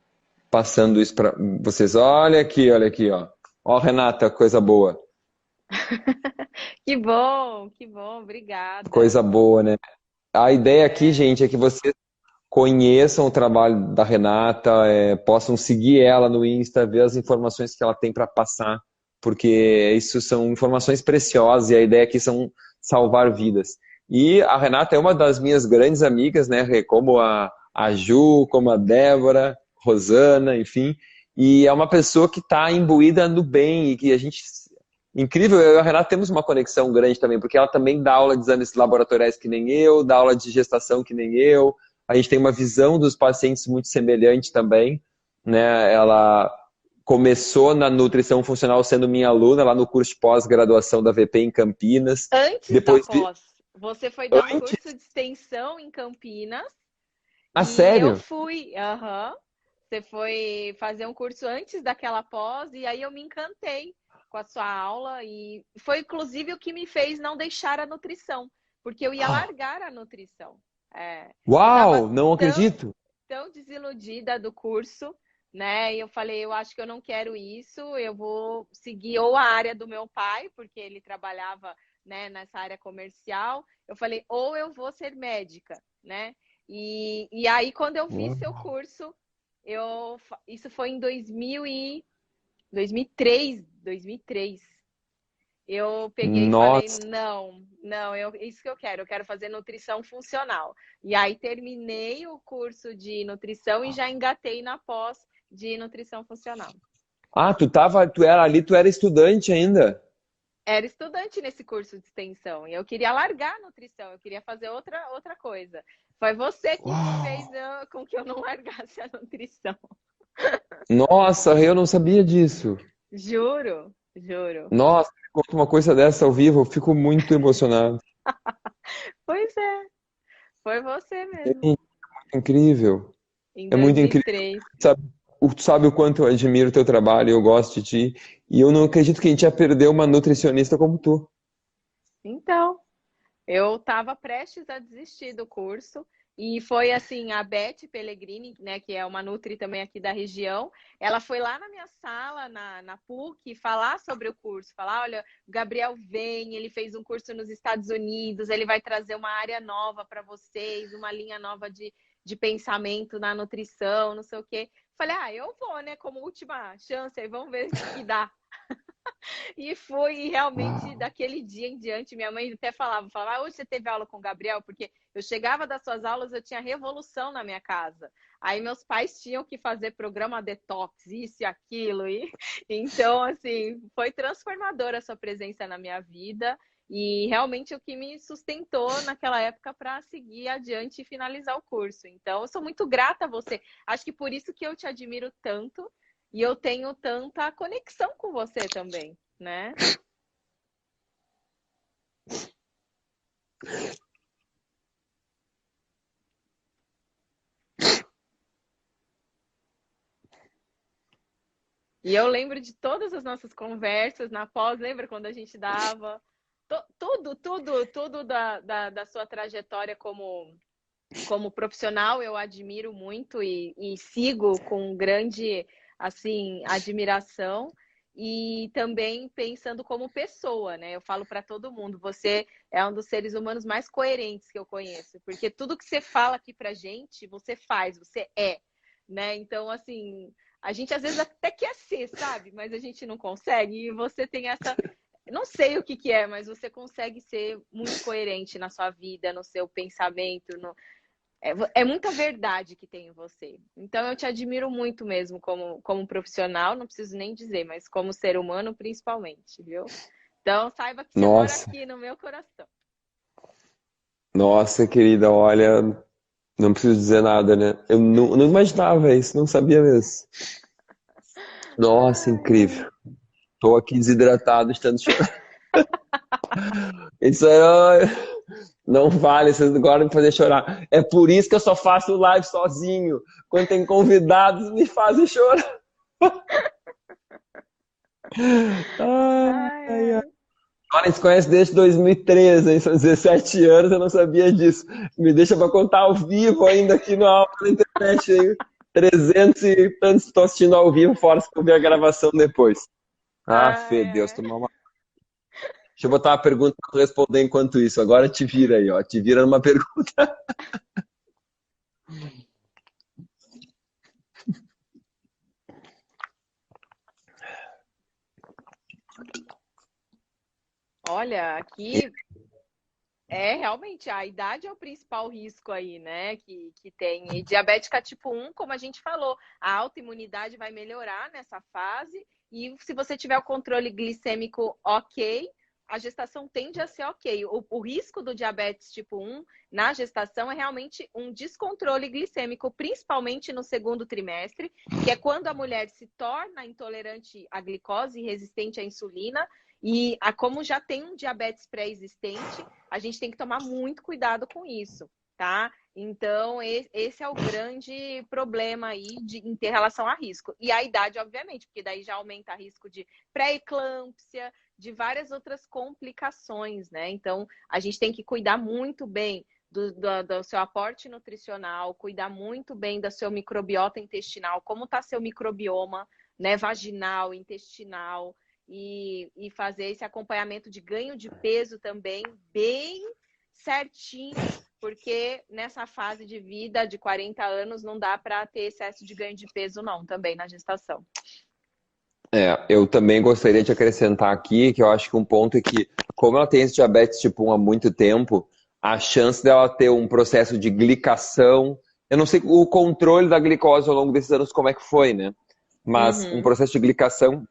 passando isso para vocês. Olha aqui, ó. Ó, Renata, coisa boa. Que bom, obrigada. Coisa boa, né? A ideia aqui, gente, é que vocês conheçam o trabalho da Renata, possam seguir ela no Insta, ver as informações que ela tem para passar, porque isso são informações preciosas e a ideia aqui são salvar vidas. E a Renata é uma das minhas grandes amigas, né, Rê? Como a Ju, como a Débora, Rosana, enfim, e é uma pessoa que está imbuída no bem e que a gente. Incrível, eu e a Renata temos uma conexão grande também, porque ela também dá aula de exames laboratoriais que nem eu, dá aula de gestação que nem eu, a gente tem uma visão dos pacientes muito semelhante também, né? Ela começou na nutrição funcional sendo minha aluna lá no curso de pós-graduação da VP em Campinas. Antes da Depois, pós, você foi dar um antes, curso de extensão em Campinas a e eu sério? fui. Aham. Você foi fazer um curso antes daquela pós e aí eu me encantei com a sua aula e foi inclusive o que me fez não deixar a nutrição, porque eu ia largar a nutrição. Eu estava Uau, não tão, acredito. tão desiludida do curso, né? E eu falei, eu acho que eu não quero isso, eu vou seguir ou a área do meu pai, porque ele trabalhava, né, nessa área comercial. Eu falei, ou eu vou ser médica, né? E aí, quando eu vi seu curso, isso foi em 2003. Eu peguei e falei, Nossa. não, não, isso que eu quero fazer nutrição funcional. E aí terminei o curso de nutrição e já engatei na pós de nutrição funcional. Ah, tu era ali, tu era estudante ainda. Era estudante nesse curso de extensão e eu queria largar a nutrição, eu queria fazer outra coisa. Foi você que fez Uau. com que eu não largasse a nutrição. Nossa, eu não sabia disso. Juro, juro. Nossa, me conta uma coisa dessa ao vivo, eu fico muito emocionado. Pois é, foi você mesmo. Gente, incrível. Em É muito incrível. 2003. Sabe, tu sabe o quanto eu admiro o teu trabalho, eu gosto de ti. E eu não acredito que a gente já perdeu uma nutricionista como tu. Então, eu estava prestes a desistir do curso e foi assim, a Beth Pellegrini, né, que é uma nutri também aqui da região, ela foi lá na minha sala, na PUC, falar sobre o curso, falar, olha, o Gabriel vem, ele fez um curso nos Estados Unidos, ele vai trazer uma área nova para vocês, uma linha nova de pensamento na nutrição, não sei o quê. Falei, eu vou, né, como última chance, aí vamos ver o que dá. E fui, e realmente, Uau. daquele dia em diante, minha mãe até falava, hoje você teve aula com o Gabriel? Porque eu chegava das suas aulas, eu tinha revolução na minha casa. Aí meus pais tinham que fazer programa detox, isso e aquilo. E então, assim, foi transformadora a sua presença na minha vida. E realmente o que me sustentou naquela época para seguir adiante e finalizar o curso. Então, eu sou muito grata a você. Acho que por isso que eu te admiro tanto e eu tenho tanta conexão com você também, né? E eu lembro de todas as nossas conversas na pós, lembra quando a gente dava tudo da sua trajetória como profissional, eu admiro muito e sigo com grande, assim, admiração. e também pensando como pessoa, né? Eu falo para todo mundo, você é um dos seres humanos mais coerentes que eu conheço, porque tudo que você fala aqui pra gente, você faz, você é, né? Então, assim, a gente às vezes até quer ser, sabe? Mas a gente não consegue, e você tem essa. Não sei o que que é, mas você consegue ser muito coerente na sua vida, no seu pensamento, é muita verdade que tem em você. Então, eu te admiro muito mesmo como profissional, não preciso nem dizer, mas como ser humano, principalmente, viu? Então, saiba que você mora Nossa, aqui no meu coração. nossa, querida, olha, não preciso dizer nada, né? Eu não imaginava isso, não sabia mesmo. Nossa, Ai, incrível. Tô aqui desidratado, estando chorando. Isso aí, não vale, vocês agora me fazer chorar. É por isso que eu só faço live sozinho. Quando tem convidados, me fazem chorar. Ai, ai, ai, ai. ai. Olha, se conhece desde 2013, hein? São 17 anos, eu não sabia disso. Me deixa para contar ao vivo ainda aqui no aula na internet. Hein? 300 e tantos estão assistindo ao vivo, fora se eu ver a gravação depois. Ah, Fê, Ai, Deus, ai. tomar uma. Deixa eu botar uma pergunta para tu responder enquanto isso. Agora te vira aí, ó. Te vira numa pergunta. Olha, aqui realmente a idade é o principal risco aí, né? Que tem. E diabética tipo 1, como a gente falou, a autoimunidade vai melhorar nessa fase. E se você tiver o controle glicêmico ok, a gestação tende a ser ok. O risco do diabetes tipo 1 na gestação é realmente um descontrole glicêmico, principalmente no segundo trimestre, que é quando a mulher se torna intolerante à glicose e resistente à insulina. E como já tem um diabetes pré-existente, a gente tem que tomar muito cuidado com isso, tá? Então, esse é o grande problema aí em ter relação a risco. E a idade, obviamente, porque daí já aumenta o risco de pré-eclâmpsia, de várias outras complicações, né? Então, a gente tem que cuidar muito bem do seu aporte nutricional, cuidar muito bem do seu microbiota intestinal, como está seu microbioma, né, vaginal, intestinal, e fazer esse acompanhamento de ganho de peso também bem certinho, porque nessa fase de vida de 40 anos não dá para ter excesso de ganho de peso não, também na gestação. Eu também gostaria de acrescentar aqui que eu acho que um ponto é que, como ela tem esse diabetes tipo 1 há muito tempo, a chance dela ter um processo de glicação, eu não sei o controle da glicose ao longo desses anos como é que foi, né? Mas um Uhum, processo de glicação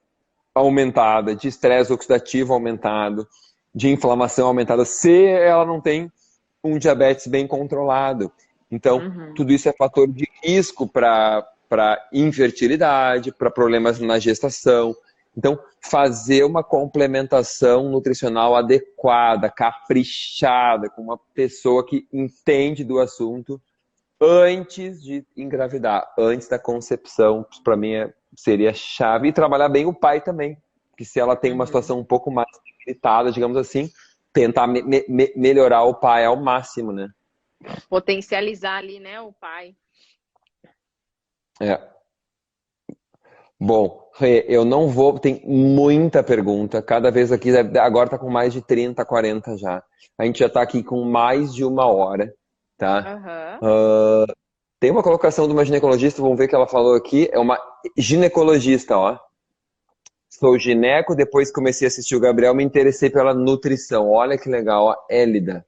aumentada, de estresse oxidativo aumentado, de inflamação aumentada, se ela não tem um diabetes bem controlado. Então, uhum. tudo isso é fator de risco para infertilidade, para problemas na gestação. Então, fazer uma complementação nutricional adequada, caprichada, com uma pessoa que entende do assunto antes de engravidar, antes da concepção, para mim seria chave. E trabalhar bem o pai também, porque se ela tem uma Uhum. situação um pouco mais limitada, digamos assim, tentar melhorar o pai ao máximo, né? Potencializar ali, né, o pai. É. Bom, Rê, eu não vou, tem muita pergunta, cada vez aqui, agora tá com mais de 30, 40 já. A gente já tá aqui com mais de uma hora, tá? Aham. Tem uma colocação de uma ginecologista, vamos ver o que ela falou aqui, é uma ginecologista, ó. Sou gineco, depois comecei a assistir o Gabriel, me interessei pela nutrição. Olha que legal, ó, Élida.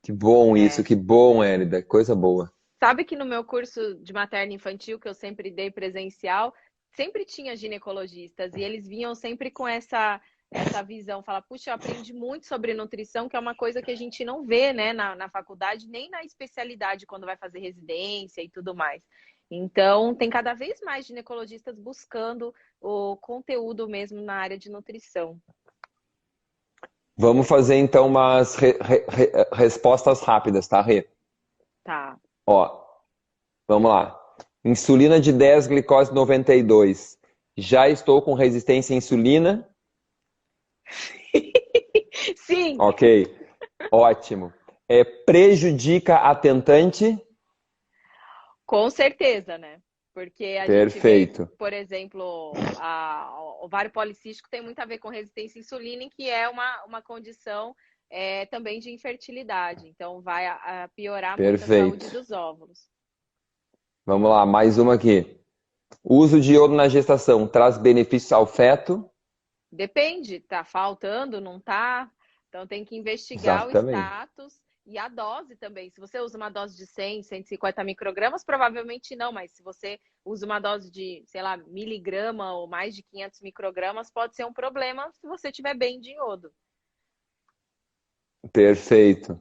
Que bom isso, É. que bom, Élida, coisa boa. Sabe que no meu curso de materno infantil, que eu sempre dei presencial, sempre tinha ginecologistas e eles vinham sempre com essa visão, fala, puxa, eu aprendi muito sobre nutrição, que é uma coisa que a gente não vê, né, na faculdade, nem na especialidade quando vai fazer residência e tudo mais. Então, tem cada vez mais ginecologistas buscando o conteúdo mesmo na área de nutrição. Vamos fazer então umas respostas rápidas, tá, Rê? Tá. Ó, vamos lá. Insulina de 10, glicose 92. Já estou com resistência à insulina? Sim, Ok, ótimo. Prejudica a tentante? com certeza, né? Porque a gente vê, Perfeito. por exemplo, o ovário policístico tem muito a ver com resistência à insulina, que é uma condição também de infertilidade. Então, vai piorar muito a saúde Perfeito. dos óvulos. Vamos lá, mais uma aqui. O uso de iodo na gestação traz benefícios ao feto? Depende, tá faltando, não tá? Então, tem que investigar o Exatamente. status e a dose também. Se você usa uma dose de 100, 150 microgramas, provavelmente não, mas se você usa uma dose de, sei lá, miligrama ou mais de 500 microgramas, pode ser um problema se você estiver bem de iodo. Perfeito.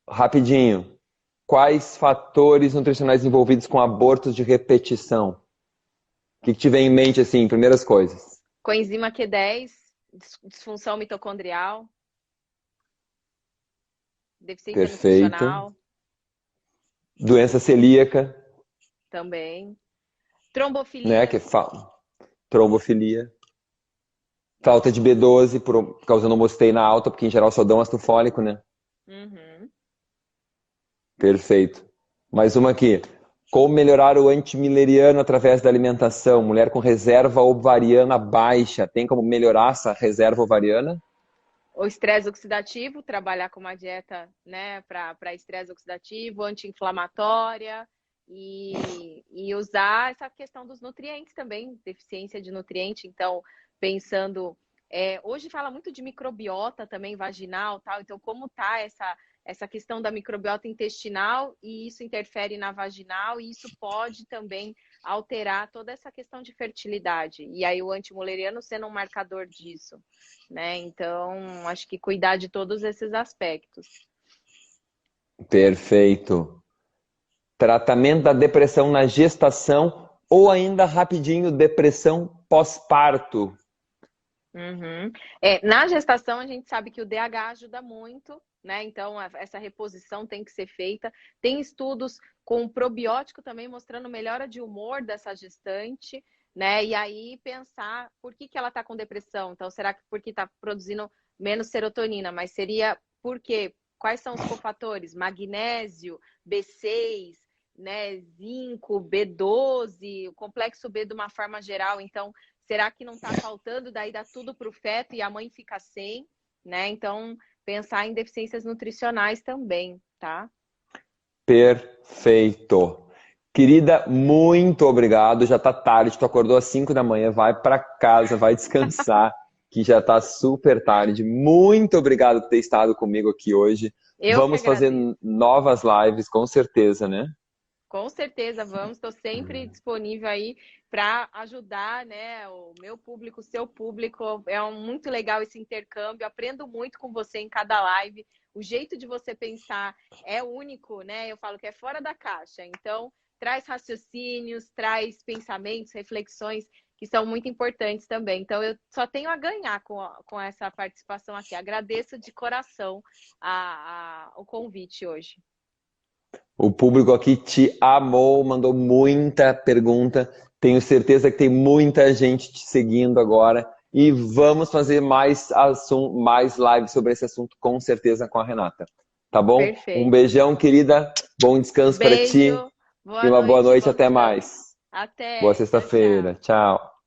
Rapidinho. Quais fatores nutricionais envolvidos com abortos de repetição? O que te vem em mente, assim, primeiras coisas? Coenzima Q10, disfunção mitocondrial, deficiência Perfeito. nutricional Doença celíaca, também. né? Trombofilia. Que é trombofilia. Falta de B12 causando homocysteína alta, porque em geral só dão ácido fólico, né? Uhum. Perfeito. Mais uma aqui. Como melhorar o antimileriano através da alimentação? Mulher com reserva ovariana baixa. Tem como melhorar essa reserva ovariana? O estresse oxidativo, trabalhar com uma dieta, né, para estresse oxidativo, anti-inflamatória e usar essa questão dos nutrientes também, deficiência de nutriente. Então, pensando, hoje fala muito de microbiota também vaginal, tal. Então, como tá essa questão da microbiota intestinal e isso interfere na vaginal e isso pode também alterar toda essa questão de fertilidade. E aí o antimuleriano sendo um marcador disso, né? Então, acho que cuidar de todos esses aspectos. Perfeito. Tratamento da depressão na gestação ou ainda rapidinho, depressão pós-parto. Uhum. Na gestação, a gente sabe que o DH ajuda muito, né? Então, essa reposição tem que ser feita. Tem estudos com probiótico também mostrando melhora de humor dessa gestante, né? E aí pensar por que ela está com depressão. Então, será que porque está produzindo menos serotonina? Mas seria por quê? Quais são os cofatores? Magnésio, B6, né? Zinco, B12, o complexo B de uma forma geral. Então, será que não está faltando? Daí dá tudo para o feto e a mãe fica sem, né? Então, pensar em deficiências nutricionais também, tá? Perfeito. Querida, muito obrigado. Já tá tarde, tu acordou às 5 da manhã, vai para casa, vai descansar, que já tá super tarde. Muito obrigado por ter estado comigo aqui hoje. Eu que Vamos fazer agradeço. novas lives, com certeza, né? Com certeza, vamos. Estou sempre disponível aí para ajudar, né, o meu público, o seu público. É muito legal esse intercâmbio. Aprendo muito com você em cada live. O jeito de você pensar é único, né? Eu falo que é fora da caixa. Então, traz raciocínios, traz pensamentos, reflexões que são muito importantes também. Então, eu só tenho a ganhar com essa participação aqui. Agradeço de coração o convite hoje. O público aqui te amou, mandou muita pergunta. Tenho certeza que tem muita gente te seguindo agora. E vamos fazer mais lives sobre esse assunto, com certeza, com a Renata. Tá bom? Um Perfeito. beijão, querida. Bom descanso para ti. Beijo, E boa uma boa noite, noite. bom Até descanso. mais. Boa Até, tchau, sexta-feira. tchau. Tchau.